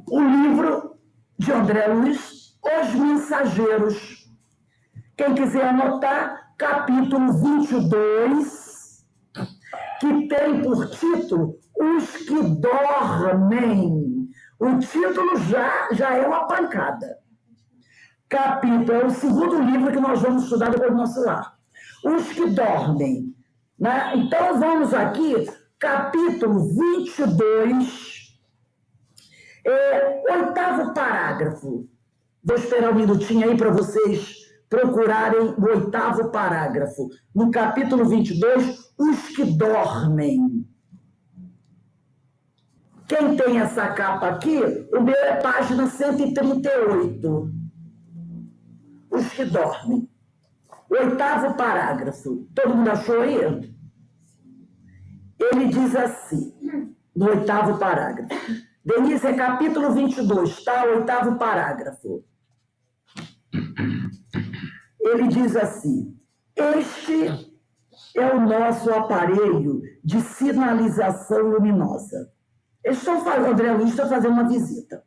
o livro de André Luiz, Os Mensageiros. Quem quiser anotar, capítulo 22, que tem por título Os que Dormem. O título já é uma pancada. Capítulo, é o segundo livro que nós vamos estudar depois do nosso lar. Os que Dormem. Né? Então, vamos aqui, capítulo 22, oitavo parágrafo. Vou esperar um minutinho aí para vocês procurarem o oitavo parágrafo. No capítulo 22, os que dormem. Quem tem essa capa aqui, o meu é página 138. Os que dormem. Oitavo parágrafo. Todo mundo achou aí? Ele diz assim, no oitavo parágrafo. Denise, é capítulo 22, tá? Oitavo parágrafo. Ele diz assim, este é o nosso aparelho de sinalização luminosa. André Luiz está fazendo uma visita.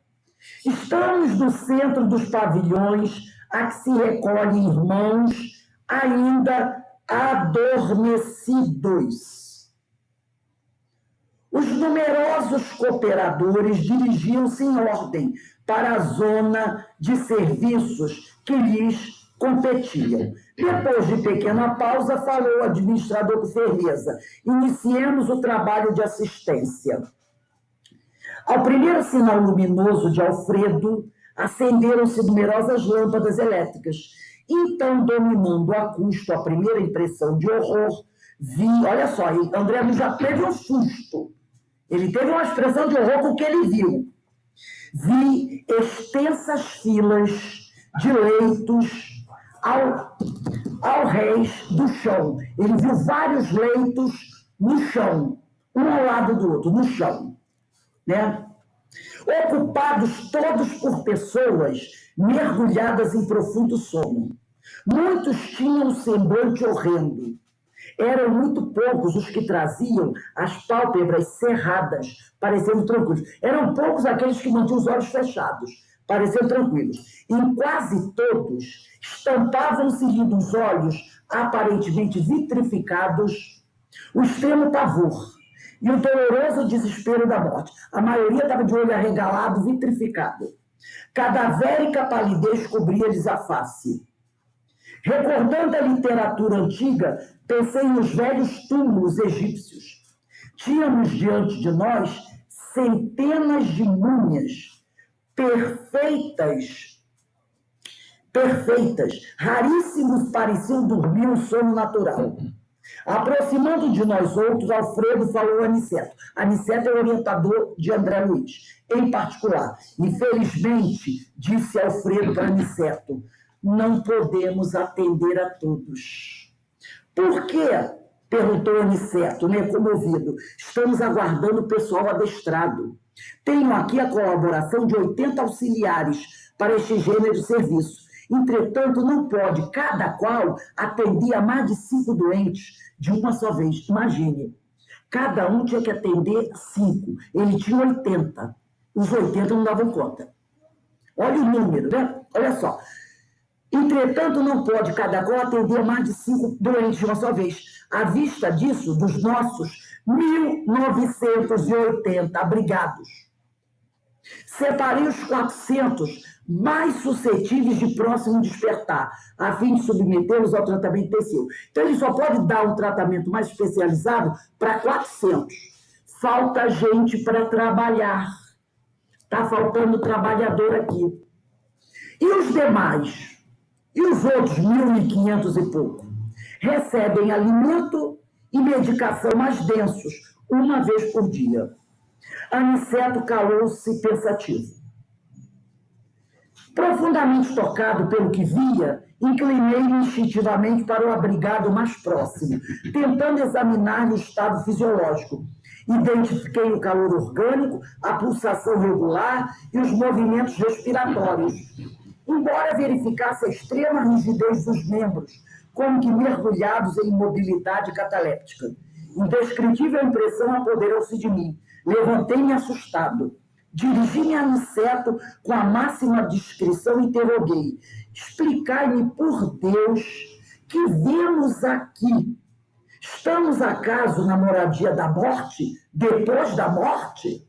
Estamos no centro dos pavilhões a que se recolhem irmãos ainda adormecidos. Os numerosos cooperadores dirigiam-se em ordem para a zona de serviços que lhes competiam. Depois de pequena pausa, falou o administrador com firmeza: iniciemos o trabalho de assistência. Ao primeiro sinal luminoso de Alfredo, acenderam-se numerosas lâmpadas elétricas. Então, dominando a custo a primeira impressão de horror, vi, olha só, André Luiz já teve um susto. Ele teve uma expressão de horror com o que ele viu. Vi extensas filas de leitos ao rés do chão. Ele viu vários leitos no chão, um ao lado do outro, no chão, né? Ocupados todos por pessoas mergulhadas em profundo sono. Muitos tinham um semblante horrendo. Eram muito poucos os que traziam as pálpebras cerradas, parecendo tranquilos. Eram poucos aqueles que mantinham os olhos fechados, parecendo tranquilos. Em quase todos, estampavam-se-lhe dos olhos, aparentemente vitrificados, o extremo pavor e o doloroso desespero da morte. A maioria estava de olho arregalado, vitrificado. Cadavérica palidez cobria-lhes a face. Recordando a literatura antiga, pensei nos velhos túmulos egípcios. Tínhamos diante de nós centenas de múmias perfeitas. Raríssimos pareciam dormir um sono natural. Aproximando de nós outros, Alfredo falou a Aniceto. Aniceto é o orientador de André Luiz, em particular. Infelizmente, disse Alfredo para Aniceto, não podemos atender a todos. Por quê? Perguntou Aniceto, comovido. Estamos aguardando o pessoal adestrado. Tenho aqui a colaboração de 80 auxiliares para este gênero de serviço. Entretanto, não pode cada qual atender a mais de 5 doentes de uma só vez. Imagine, cada um tinha que atender 5. Ele tinha 80. Os 80 não davam conta. Olha o número, né? Olha só. Entretanto, não pode cada qual atender mais de 5 doentes de uma só vez. À vista disso, dos nossos 1.980 abrigados, separei os 400 mais suscetíveis de próximo despertar, a fim de submetê-los ao tratamento intensivo. Então, ele só pode dar um tratamento mais especializado para 400. Falta gente para trabalhar. Está faltando trabalhador aqui. E os demais? E os outros 1.500 e pouco? Recebem alimento e medicação mais densos, uma vez por dia. Aniceto calou-se pensativo. Profundamente tocado pelo que via, inclinei-me instintivamente para o abrigado mais próximo, tentando examinar-lhe o estado fisiológico. Identifiquei o calor orgânico, a pulsação regular e os movimentos respiratórios. Embora verificasse a extrema rigidez dos membros, como que mergulhados em imobilidade cataléptica. Indescritível impressão apoderou-se de mim. Levantei-me assustado. Dirigi-me a Aniceto com a máxima discrição e interroguei. Explicai-me, por Deus, que vemos aqui. Estamos, acaso, na moradia da morte, depois da morte?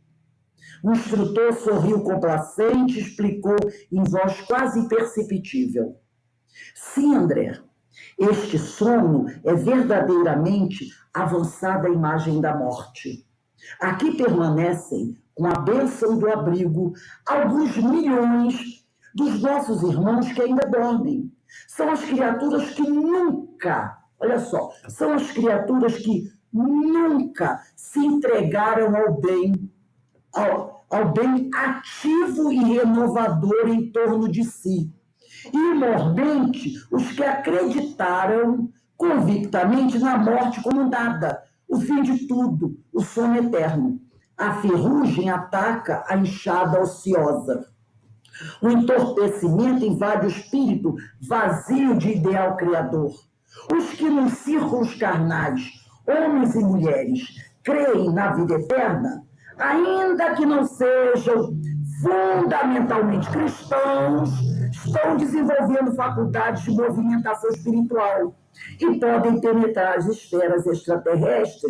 O instrutor sorriu complacente e explicou em voz quase imperceptível. Sim, André, este sono é verdadeiramente avançada imagem da morte. Aqui permanecem, com a bênção do abrigo, alguns milhões dos nossos irmãos que ainda dormem. São as criaturas que nunca, olha só, são as criaturas que nunca se entregaram ao bem, ao bem ativo e renovador em torno de si. E, mormente, os que acreditaram convictamente na morte como nada, o fim de tudo, o sono eterno. A ferrugem ataca a enxada ociosa. O entorpecimento invade o espírito vazio de ideal criador. Os que nos círculos carnais, homens e mulheres, creem na vida eterna, ainda que não sejam fundamentalmente cristãos, estão desenvolvendo faculdades de movimentação espiritual e podem penetrar as esferas extraterrenas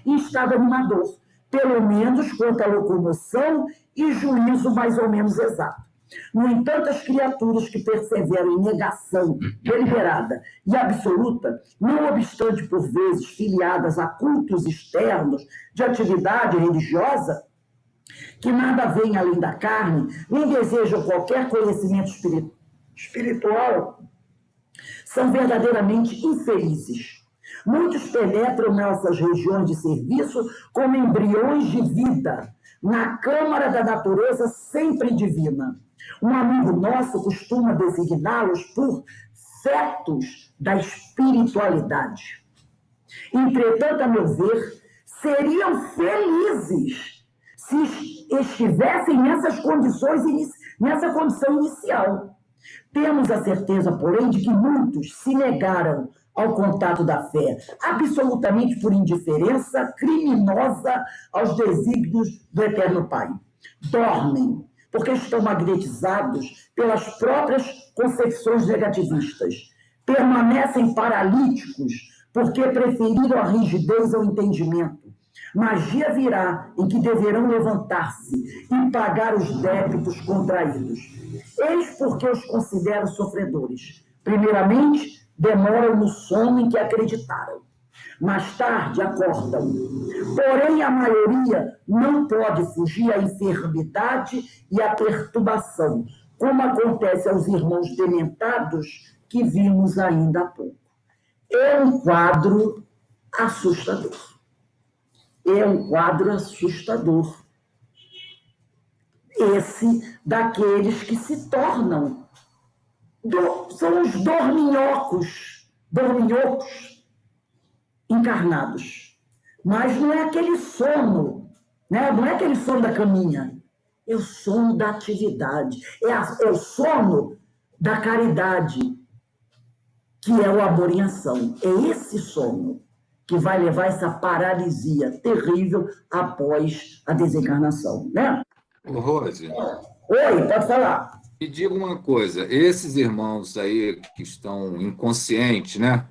em estado animador, pelo menos quanto à locomoção e juízo mais ou menos exato. No entanto, as criaturas que perseveram em negação deliberada e absoluta, não obstante por vezes filiadas a cultos externos de atividade religiosa, que nada veem além da carne, nem desejam qualquer conhecimento espiritual, são verdadeiramente infelizes. Muitos penetram nessas regiões de serviço como embriões de vida, na câmara da natureza sempre divina. Um amigo nosso costuma designá-los por fetos da espiritualidade. Entretanto, a meu ver, seriam felizes se estivessem nessa condição inicial. Temos a certeza, porém, de que muitos se negaram ao contato da fé, absolutamente por indiferença criminosa aos desígnios do Eterno Pai. Dormem, porque estão magnetizados pelas próprias concepções negativistas. Permanecem paralíticos, porque preferiram a rigidez ao entendimento. Mas dia virá em que deverão levantar-se e pagar os débitos contraídos. Eis porque os considero sofredores. Primeiramente, demoram no sono em que acreditaram. Mais tarde, acordam. Porém, a maioria não pode fugir à enfermidade e à perturbação, como acontece aos irmãos dementados que vimos ainda há pouco. É um quadro assustador. É um quadro assustador. Esse daqueles que se tornam, são os dorminhocos encarnados. Mas não é aquele sono, né? Não é aquele sono da caminha, é o sono da atividade, é o sono da caridade, que é o amor em ação. É esse sono que vai levar essa paralisia terrível após a desencarnação, né? Ô, Rose, Oi, pode falar. me diga uma coisa, esses irmãos aí que estão inconscientes, né?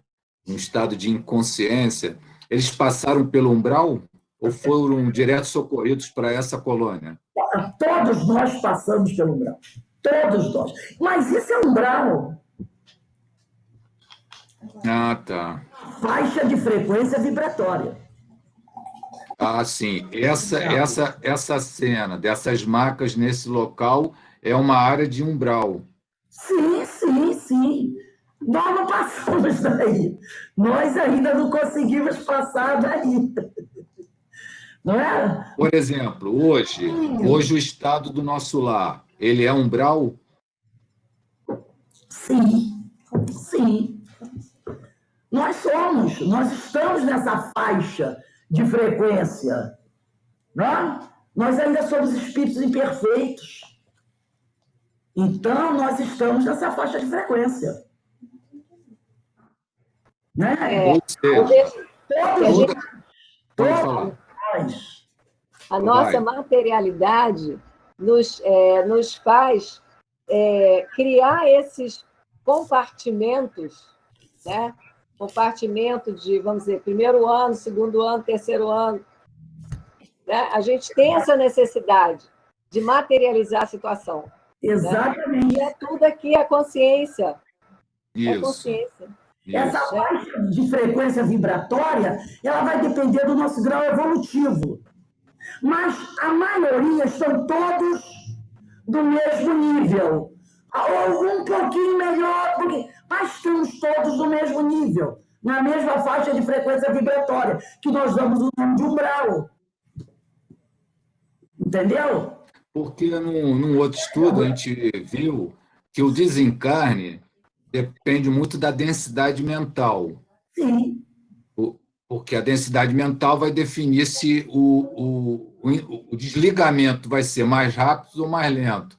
Em estado de inconsciência, eles passaram pelo umbral ou foram direto socorridos para essa colônia? Todos nós passamos pelo umbral. Todos nós. Mas isso é umbral. Ah, tá. Faixa de frequência vibratória. Ah, sim. Essa cena dessas macas nesse local é uma área de umbral. Sim. Nós não passamos daí. Nós ainda não conseguimos passar daí. Não é? Por exemplo, hoje o estado do nosso lar, ele é umbral? Sim. Nós estamos nessa faixa de frequência. Não? Nós ainda somos espíritos imperfeitos. Então, nós estamos nessa faixa de frequência. Né? Ou seja, pode falar. A nossa materialidade nos faz criar esses compartimentos, né? Compartimento de, vamos dizer, primeiro ano, segundo ano, terceiro ano. Né? A gente tem essa necessidade de materializar a situação. Exatamente. Né? E é tudo aqui a consciência. Isso. É consciência. Essa faixa de frequência vibratória, ela vai depender do nosso grau evolutivo. Mas a maioria estão todos do mesmo nível. Ou um pouquinho melhor, mas estamos todos do mesmo nível, na mesma faixa de frequência vibratória, que nós damos o nome de umbral. Entendeu? Porque num outro estudo a gente viu que o desencarne depende muito da densidade mental. Sim. Porque a densidade mental vai definir se o desligamento vai ser mais rápido ou mais lento.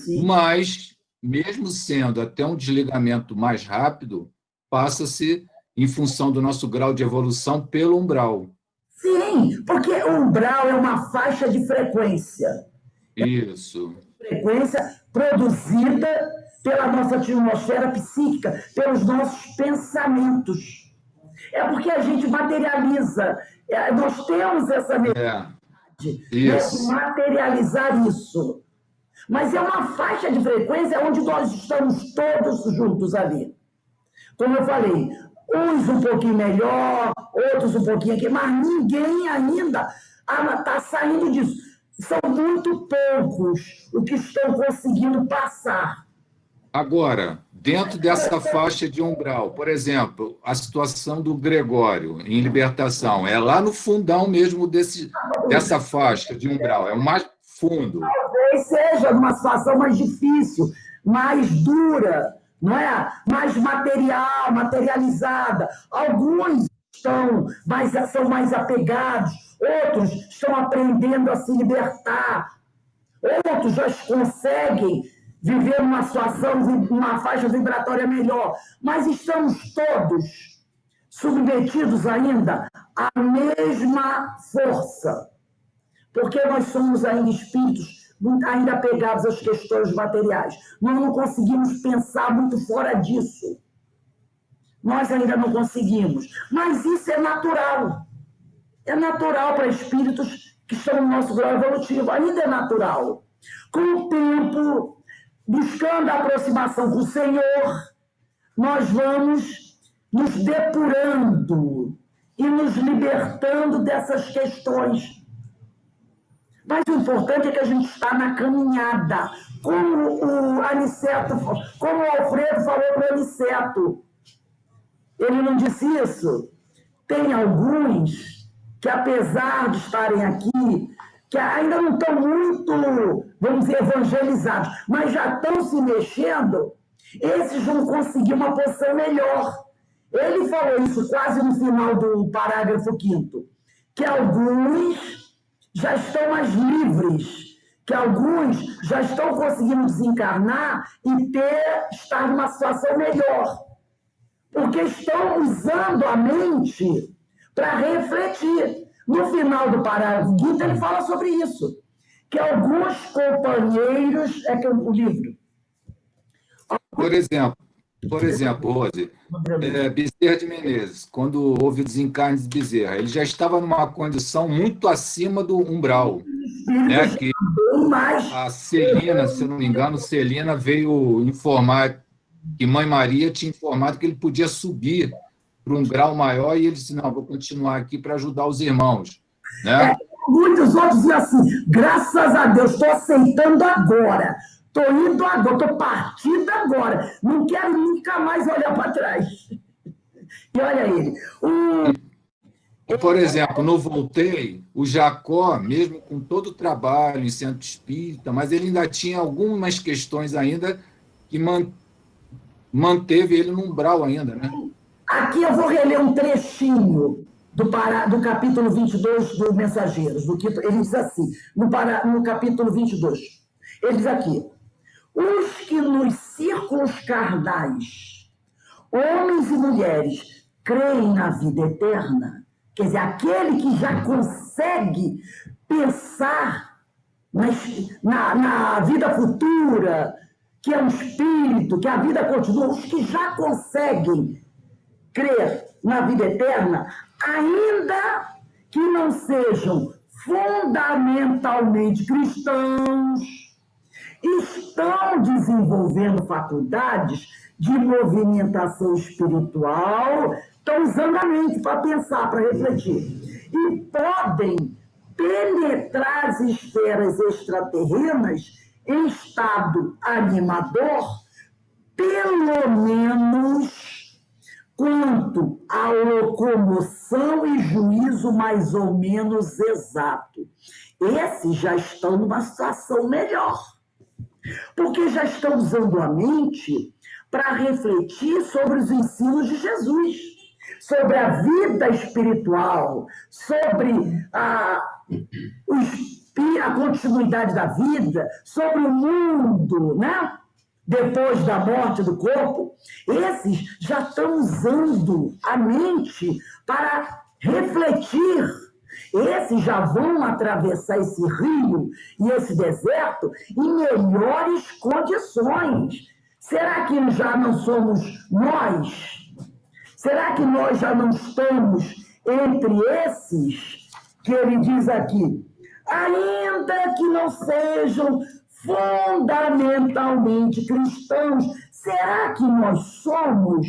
Sim. Mas, mesmo sendo até um desligamento mais rápido, passa-se, em função do nosso grau de evolução, pelo umbral. Sim, porque o umbral é uma faixa de frequência. Isso. frequência produzida pela nossa atmosfera psíquica, pelos nossos pensamentos. É porque a gente materializa, nós temos essa necessidade, né, de materializar isso. Mas é uma faixa de frequência onde nós estamos todos juntos ali. Como eu falei, uns um pouquinho melhor, outros um pouquinho aqui, mas ninguém ainda está saindo disso. São muito poucos os que estão conseguindo passar. Agora, dentro dessa faixa de umbral, por exemplo, a situação do Gregório em libertação, é lá no fundão mesmo dessa faixa de umbral, é o mais fundo. Talvez seja uma situação mais difícil, mais dura, não é? Mais material, materializada. Alguns são mais apegados, outros estão aprendendo a se libertar, outros já conseguem viver uma situação, uma faixa vibratória melhor, mas estamos todos submetidos ainda à mesma força, porque nós somos ainda espíritos ainda apegados às questões materiais. Nós não conseguimos pensar muito fora disso. Nós ainda não conseguimos. Mas isso é natural. É natural para espíritos que estão no nosso grau evolutivo. Ainda é natural. Com o tempo, buscando a aproximação com o Senhor, nós vamos nos depurando e nos libertando dessas questões. Mas o importante é que a gente está na caminhada. Como o Aniceto, como o Alfredo falou para o Aniceto. Ele não disse isso? Tem alguns que, apesar de estarem aqui, que ainda não estão muito, vamos dizer, evangelizados, mas já estão se mexendo, esses vão conseguir uma posição melhor. Ele falou isso quase no final do parágrafo 5º, que alguns já estão mais livres, que alguns já estão conseguindo desencarnar e estar numa situação melhor, porque estão usando a mente para refletir. No final do parágrafo 5º, ele fala sobre isso, que alguns companheiros... É que o livro... Por exemplo, Rose, Bezerra de Menezes, quando houve o desencarne de Bezerra, ele já estava numa condição muito acima do umbral, né? Que a Celina, se eu não me engano, Celina veio informar que Mãe Maria tinha informado que ele podia subir para um grau maior e ele disse, não, vou continuar aqui para ajudar os irmãos. Né? Muitos outros diziam assim, graças a Deus, estou aceitando agora. Estou indo agora, estou partindo agora. Não quero nunca mais olhar para trás. E olha ele. Por exemplo, no Voltei, o Jacó, mesmo com todo o trabalho em centro espírita, mas ele ainda tinha algumas questões ainda que manteve ele no umbral ainda, né? Aqui eu vou reler um trechinho do capítulo 22 do Mensageiros. Ele diz assim, no capítulo 22. Ele diz aqui, os que nos círculos carnais, homens e mulheres, creem na vida eterna, quer dizer, aquele que já consegue pensar na vida futura, que é um espírito, que a vida continua, os que já conseguem crer na vida eterna, ainda que não sejam fundamentalmente cristãos, estão desenvolvendo faculdades de movimentação espiritual, estão usando a mente para pensar, para refletir, e podem penetrar as esferas extraterrenas em estado animador, pelo menos quanto à locomoção e juízo mais ou menos exato. Esses já estão numa situação melhor, porque já estão usando a mente para refletir sobre os ensinos de Jesus, sobre a vida espiritual, sobre a continuidade da vida, sobre o mundo, né? Depois da morte do corpo. Esses já estão usando a mente para refletir Esses já vão atravessar esse rio e esse deserto em melhores condições. Será que já não somos nós? Será que nós já não estamos entre esses que ele diz aqui? Ainda que não sejam fundamentalmente cristãos, será que nós somos?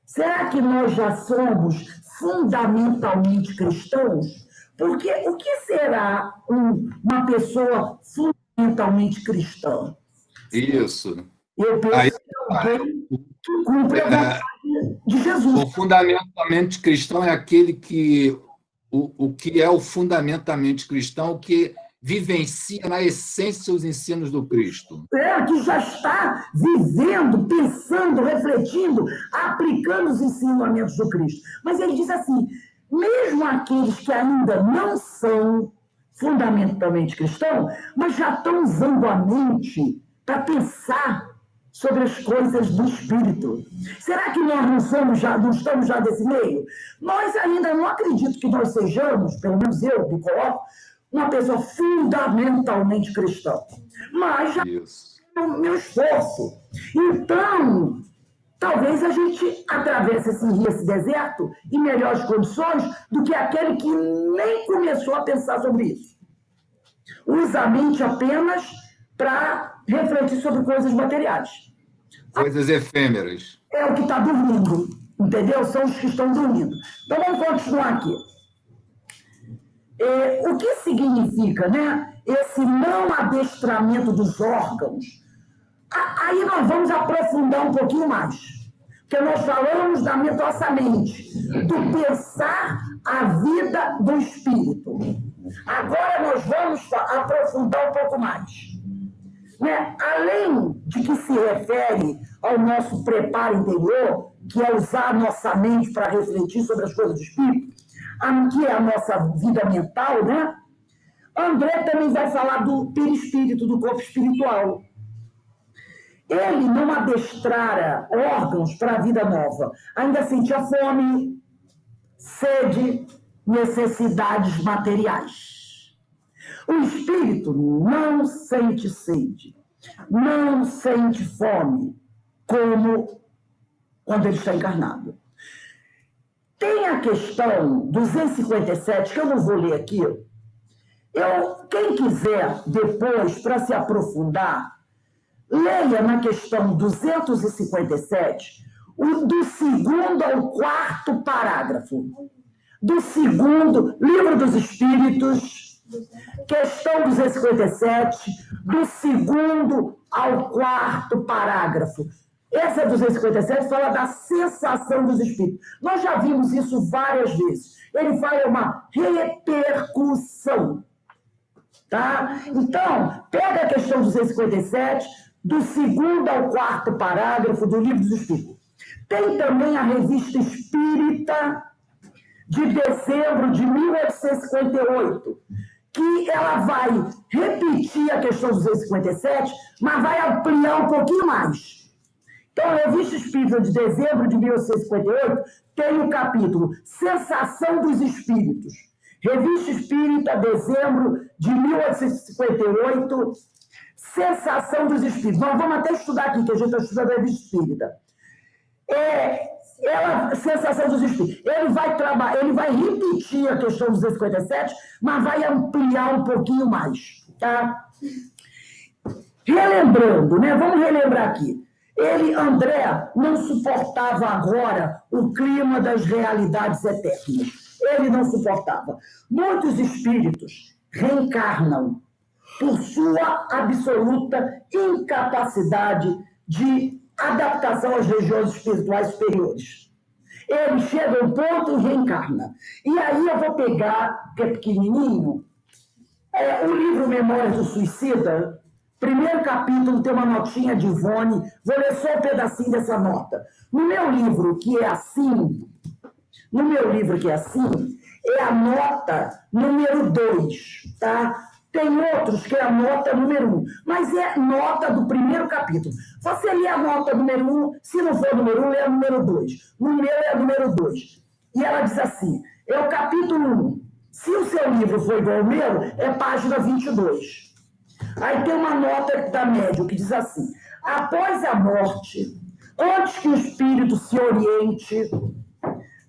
Será que nós já somos fundamentalmente cristãos? Porque o que será uma pessoa fundamentalmente cristã? Isso. Eu Aí, penso que é alguém que cumpre a vontade de Jesus. o fundamentalmente cristão é aquele que o que é o fundamentamente cristão, que vivencia na essência os ensinos do Cristo. Que já está vivendo, pensando, refletindo, aplicando os ensinamentos do Cristo. Mas ele diz assim, mesmo aqueles que ainda não são fundamentalmente cristãos, mas já estão usando a mente para pensar sobre as coisas do Espírito. Será que nós não estamos já desse meio? Nós ainda não acredito que nós sejamos, pelo menos eu me coloco, uma pessoa fundamentalmente cristã. Mas já é o meu esforço. Então, talvez a gente atravesse esse rio, esse deserto, em melhores condições do que aquele que nem começou a pensar sobre isso. Usa a mente apenas para refletir sobre coisas materiais. Coisas efêmeras. É o que está dormindo, entendeu? São os que estão dormindo. Então, vamos continuar aqui. O que significa, né, esse não adestramento dos órgãos? Aí nós vamos aprofundar um pouquinho mais. Porque nós falamos da nossa mente, do pensar a vida do espírito. Agora nós vamos aprofundar um pouco mais. Né? Além de que se refere ao nosso preparo interior, que é usar a nossa mente para refletir sobre as coisas do espírito, que é a nossa vida mental, né? André também vai falar do perispírito, do corpo espiritual. Ele não adestrara órgãos para a vida nova. Ainda sentia fome, sede, necessidades materiais. O espírito não sente sede, não sente fome, como quando ele está encarnado. Tem a questão 257, que eu não vou ler aqui. Quem quiser depois, para se aprofundar, leia na questão 257, do segundo ao quarto parágrafo. Do segundo, Livro dos Espíritos, questão 257, do segundo ao quarto parágrafo. Essa 257 fala da sensação dos espíritos. Nós já vimos isso várias vezes. Ele fala uma repercussão. Tá? Então, pega a questão 257, do segundo ao quarto parágrafo do Livro dos Espíritos. Tem também a Revista Espírita, de dezembro de 1858, que ela vai repetir a questão 257, mas vai ampliar um pouquinho mais. Então, a Revista Espírita de dezembro de 1858 tem o capítulo Sensação dos Espíritos. Revista Espírita, dezembro de 1858, Sensação dos Espíritos. Nós vamos até estudar aqui, que a gente está estudando a Revista Espírita. Sensação dos Espíritos. Ele vai repetir a questão 257, mas vai ampliar um pouquinho mais. Tá? Relembrando, né? Vamos relembrar aqui. André, não suportava agora o clima das realidades eternas. Ele não suportava. Muitos espíritos reencarnam por sua absoluta incapacidade de adaptação às regiões espirituais superiores. Ele chega a um ponto e reencarna. E aí eu vou pegar, que é pequenininho, o livro Memórias do Suicida. Primeiro capítulo tem uma notinha de Ivone, vou ler só um pedacinho dessa nota. No meu livro, que é assim, é a nota número 2, tá? Tem outros que é a nota número 1, mas é nota do primeiro capítulo. Você lê a nota número 1, se não for número 1, lê a número 2. No meu é a número 2. E ela diz assim, é o capítulo 1. Se o seu livro for igual ao meu, é página 22. Aí tem uma nota da médium que diz assim: após a morte, antes que o espírito se oriente,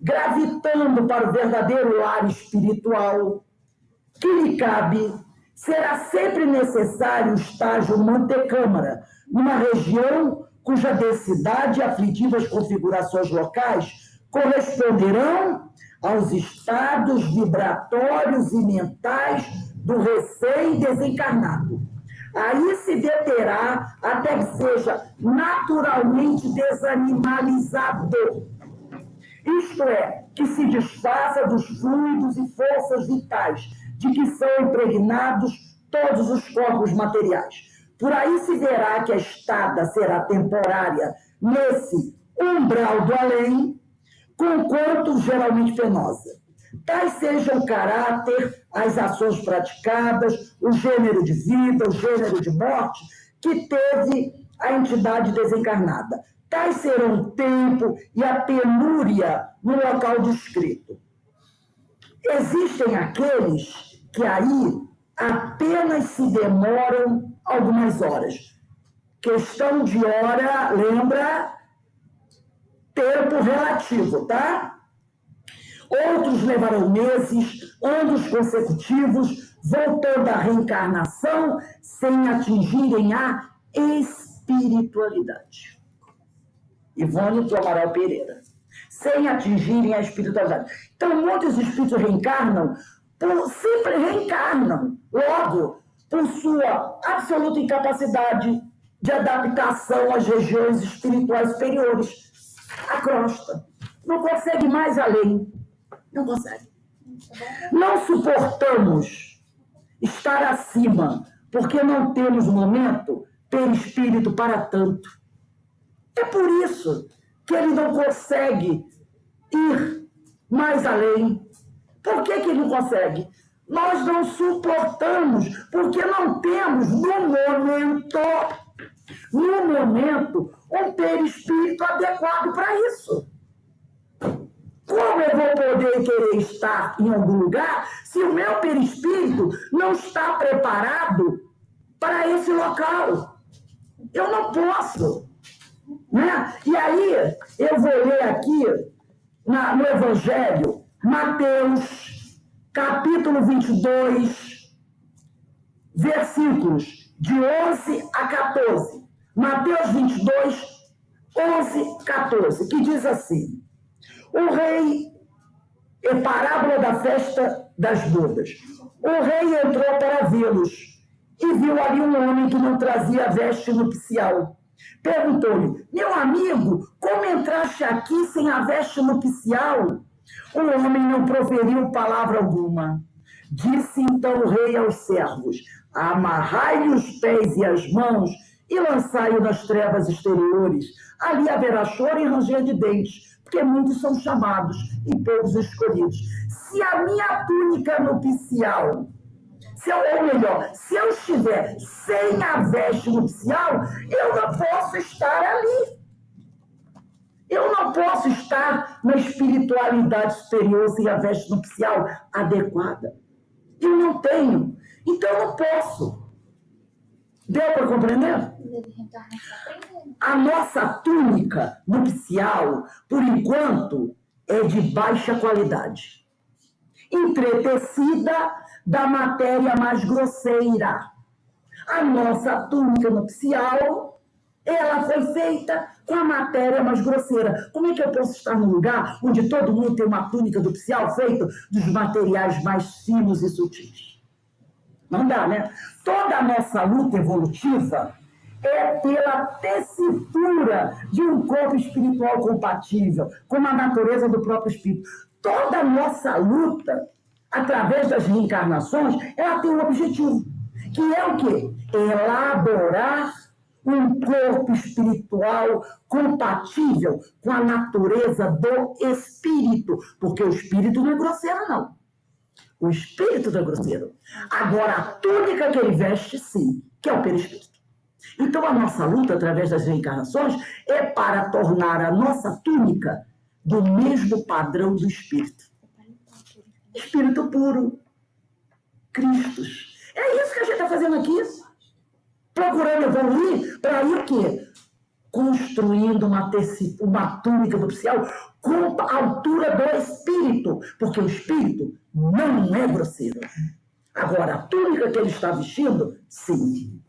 gravitando para o verdadeiro lar espiritual que lhe cabe, será sempre necessário o estágio mantecâmara, numa região cuja densidade e aflitivas configurações locais corresponderão aos estados vibratórios e mentais do recém-desencarnado. Aí se deterá até que seja naturalmente desanimalizado. Isto é, que se desfaça dos fluidos e forças vitais de que são impregnados todos os corpos materiais. Por aí se verá que a estada será temporária nesse umbral do além, conquanto geralmente penosa. Tais sejam o caráter, as ações praticadas, o gênero de vida, o gênero de morte que teve a entidade desencarnada. Tais serão o tempo e a penúria no local descrito. Existem aqueles que aí apenas se demoram algumas horas. Questão de hora, lembra? Tempo relativo, tá? Outros levarão meses, anos consecutivos, voltando à reencarnação, sem atingirem a espiritualidade. Ivone do Amaral Pereira. Sem atingirem a espiritualidade. Então, muitos espíritos reencarnam, sempre reencarnam, logo, por sua absoluta incapacidade de adaptação às regiões espirituais superiores. A crosta. Não consegue mais além. Não consegue. Não suportamos estar acima, porque não temos momento perispírito para tanto. É por isso que ele não consegue ir mais além. Por que ele não consegue? Nós não suportamos, porque não temos, no momento, um perispírito adequado para isso. Como eu vou poder querer estar em algum lugar se o meu perispírito não está preparado para esse local? Eu não posso. Né? E aí, eu vou ler aqui no Evangelho, Mateus, capítulo 22, versículos de 11 a 14. Mateus 22, 11, 14, que diz assim: o rei, é parábola da festa das bodas. O rei entrou para vê-los e viu ali um homem que não trazia veste nupcial. Perguntou-lhe: meu amigo, como entraste aqui sem a veste nupcial? O homem não proferiu palavra alguma. Disse então o rei aos servos: amarrai-lhe os pés e as mãos e lançai-o nas trevas exteriores. Ali haverá choro e ranger de dentes, porque muitos são chamados e poucos escolhidos. Se a minha túnica nupcial, se eu estiver sem a veste nupcial, eu não posso estar ali. Eu não posso estar na espiritualidade superior sem a veste nupcial adequada. Eu não tenho. Então eu não posso. Deu para compreender? A nossa túnica nupcial, por enquanto, é de baixa qualidade. Entretecida da matéria mais grosseira. A nossa túnica nupcial, ela foi feita com a matéria mais grosseira. Como é que eu posso estar num lugar onde todo mundo tem uma túnica nupcial feita dos materiais mais finos e sutis? Não dá, né? Toda a nossa luta evolutiva é pela tessitura de um corpo espiritual compatível com a natureza do próprio espírito. Toda a nossa luta, através das reencarnações, ela tem um objetivo, que é o quê? Elaborar um corpo espiritual compatível com a natureza do espírito, porque o espírito não é grosseiro, não. O espírito não é grosseiro. Agora, a túnica que ele veste, sim, que é o perispírito. Então, a nossa luta, através das reencarnações, é para tornar a nossa túnica do mesmo padrão do espírito. Espírito puro. Cristos. É isso que a gente está fazendo aqui. Procurando evoluir para ir o quê? Construindo uma túnica nupcial com a altura do espírito. Porque o espírito não é grosseiro. Agora, a túnica que ele está vestindo, sim.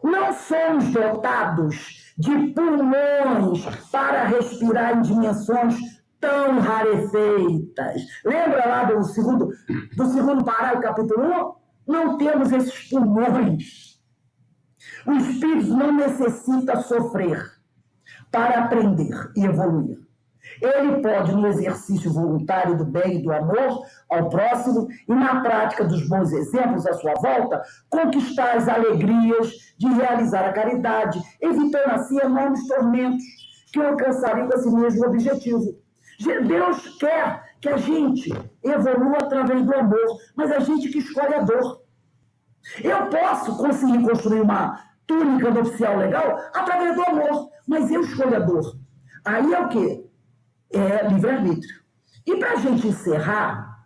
Não somos dotados de pulmões para respirar em dimensões tão rarefeitas. Lembra lá do segundo parágrafo, capítulo 1? Não temos esses pulmões. O espírito não necessita sofrer para aprender e evoluir. Ele pode, no exercício voluntário do bem e do amor ao próximo e na prática dos bons exemplos à sua volta, conquistar as alegrias de realizar a caridade, evitando assim enormes tormentos que alcançariam a si mesmo o objetivo. Deus quer que a gente evolua através do amor, mas a gente que escolhe a dor. Eu posso conseguir construir uma túnica nupcial legal através do amor, mas eu escolho a dor. Aí é o quê? É livre-arbítrio. E para a gente encerrar,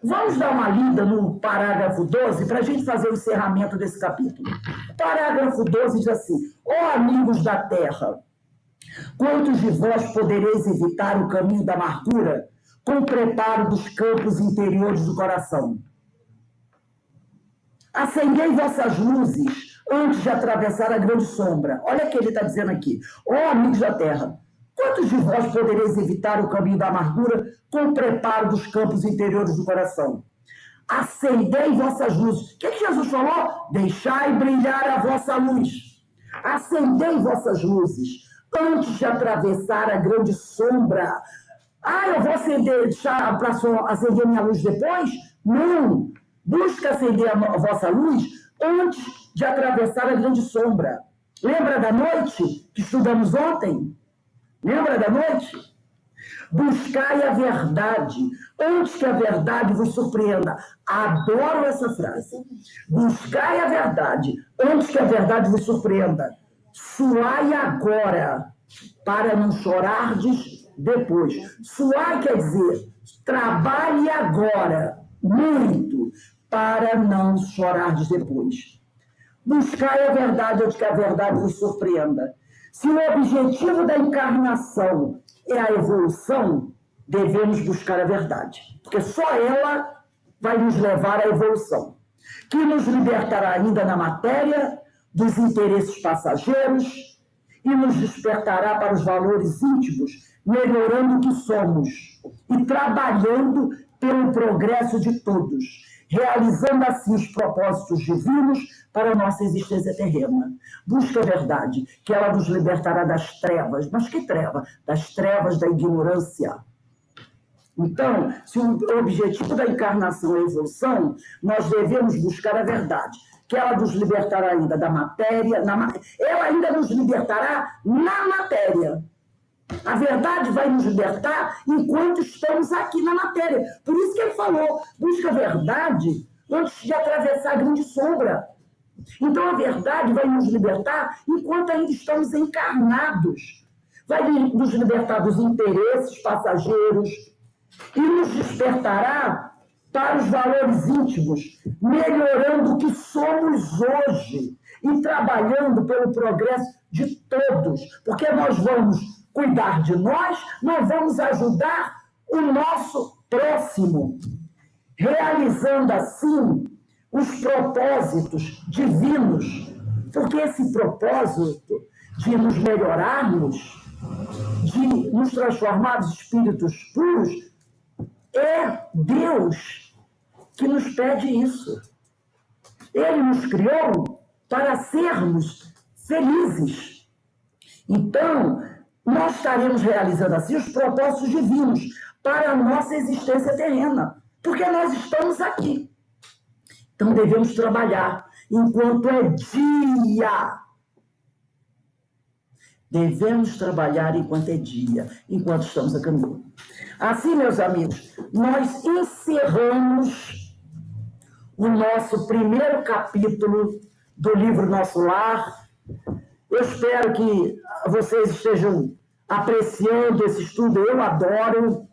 vamos dar uma lida no parágrafo 12 para a gente fazer o encerramento desse capítulo. Parágrafo 12 diz assim: ó amigos da terra, quantos de vós podereis evitar o caminho da amargura com o preparo dos campos interiores do coração? Acendei vossas luzes antes de atravessar a grande sombra. Olha o que ele está dizendo aqui. Ó amigos da terra, quantos de vós podereis evitar o caminho da amargura com o preparo dos campos interiores do coração? Acendei vossas luzes. O que Jesus falou? Deixai brilhar a vossa luz. Acendei vossas luzes antes de atravessar a grande sombra. Eu vou deixar para acender minha luz depois? Não. Busca acender a vossa luz antes de atravessar a grande sombra. Lembra da noite que estudamos ontem? Lembra da noite? Buscai a verdade antes que a verdade vos surpreenda. Adoro essa frase. Buscai a verdade antes que a verdade vos surpreenda. Suai agora para não chorardes depois. Suai quer dizer, trabalhe agora, muito, para não chorardes depois. Buscai a verdade antes que a verdade vos surpreenda. Se o objetivo da encarnação é a evolução, devemos buscar a verdade, porque só ela vai nos levar à evolução, que nos libertará ainda na matéria dos interesses passageiros e nos despertará para os valores íntimos, melhorando o que somos e trabalhando pelo progresso de todos, realizando assim os propósitos divinos para a nossa existência terrena. Busca a verdade, que ela nos libertará das trevas. Mas que treva? Das trevas da ignorância. Então, se o objetivo da encarnação é a evolução, nós devemos buscar a verdade, que ela nos libertará ainda da matéria, ela ainda nos libertará na matéria. A verdade vai nos libertar enquanto estamos aqui na matéria. Por isso que ele falou, busca a verdade antes de atravessar a grande sombra. Então a verdade vai nos libertar enquanto ainda estamos encarnados. Vai nos libertar dos interesses passageiros e nos despertará para os valores íntimos, melhorando o que somos hoje e trabalhando pelo progresso de todos, porque nós vamos cuidar de nós vamos ajudar o nosso próximo, realizando assim os propósitos divinos, porque esse propósito de nos melhorarmos, de nos transformarmos em espíritos puros, é Deus que nos pede isso. Ele nos criou para sermos felizes. Então, nós estaremos realizando assim os propósitos divinos para a nossa existência terrena, porque nós estamos aqui. Então, devemos trabalhar enquanto é dia. Devemos trabalhar enquanto é dia, enquanto estamos a caminho. Assim, meus amigos, nós encerramos o nosso primeiro capítulo do livro Nosso Lar. Eu espero que vocês estejam apreciando esse estudo, eu adoro.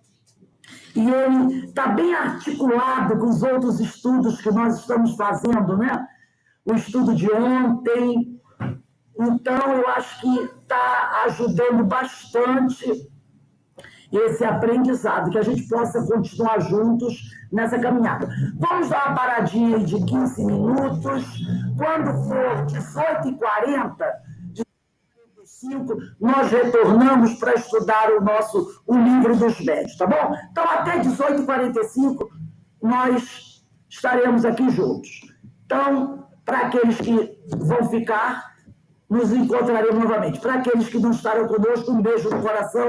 e ele está bem articulado com os outros estudos que nós estamos fazendo, né? O estudo de ontem. Então, eu acho que está ajudando bastante esse aprendizado, que a gente possa continuar juntos nessa caminhada. Vamos dar uma paradinha de 15 minutos. Quando for 18h40, nós retornamos para estudar o livro dos médios, tá bom? Então, até 18h45, nós estaremos aqui juntos. Então, para aqueles que vão ficar, nos encontraremos novamente. Para aqueles que não estarão conosco, um beijo no coração.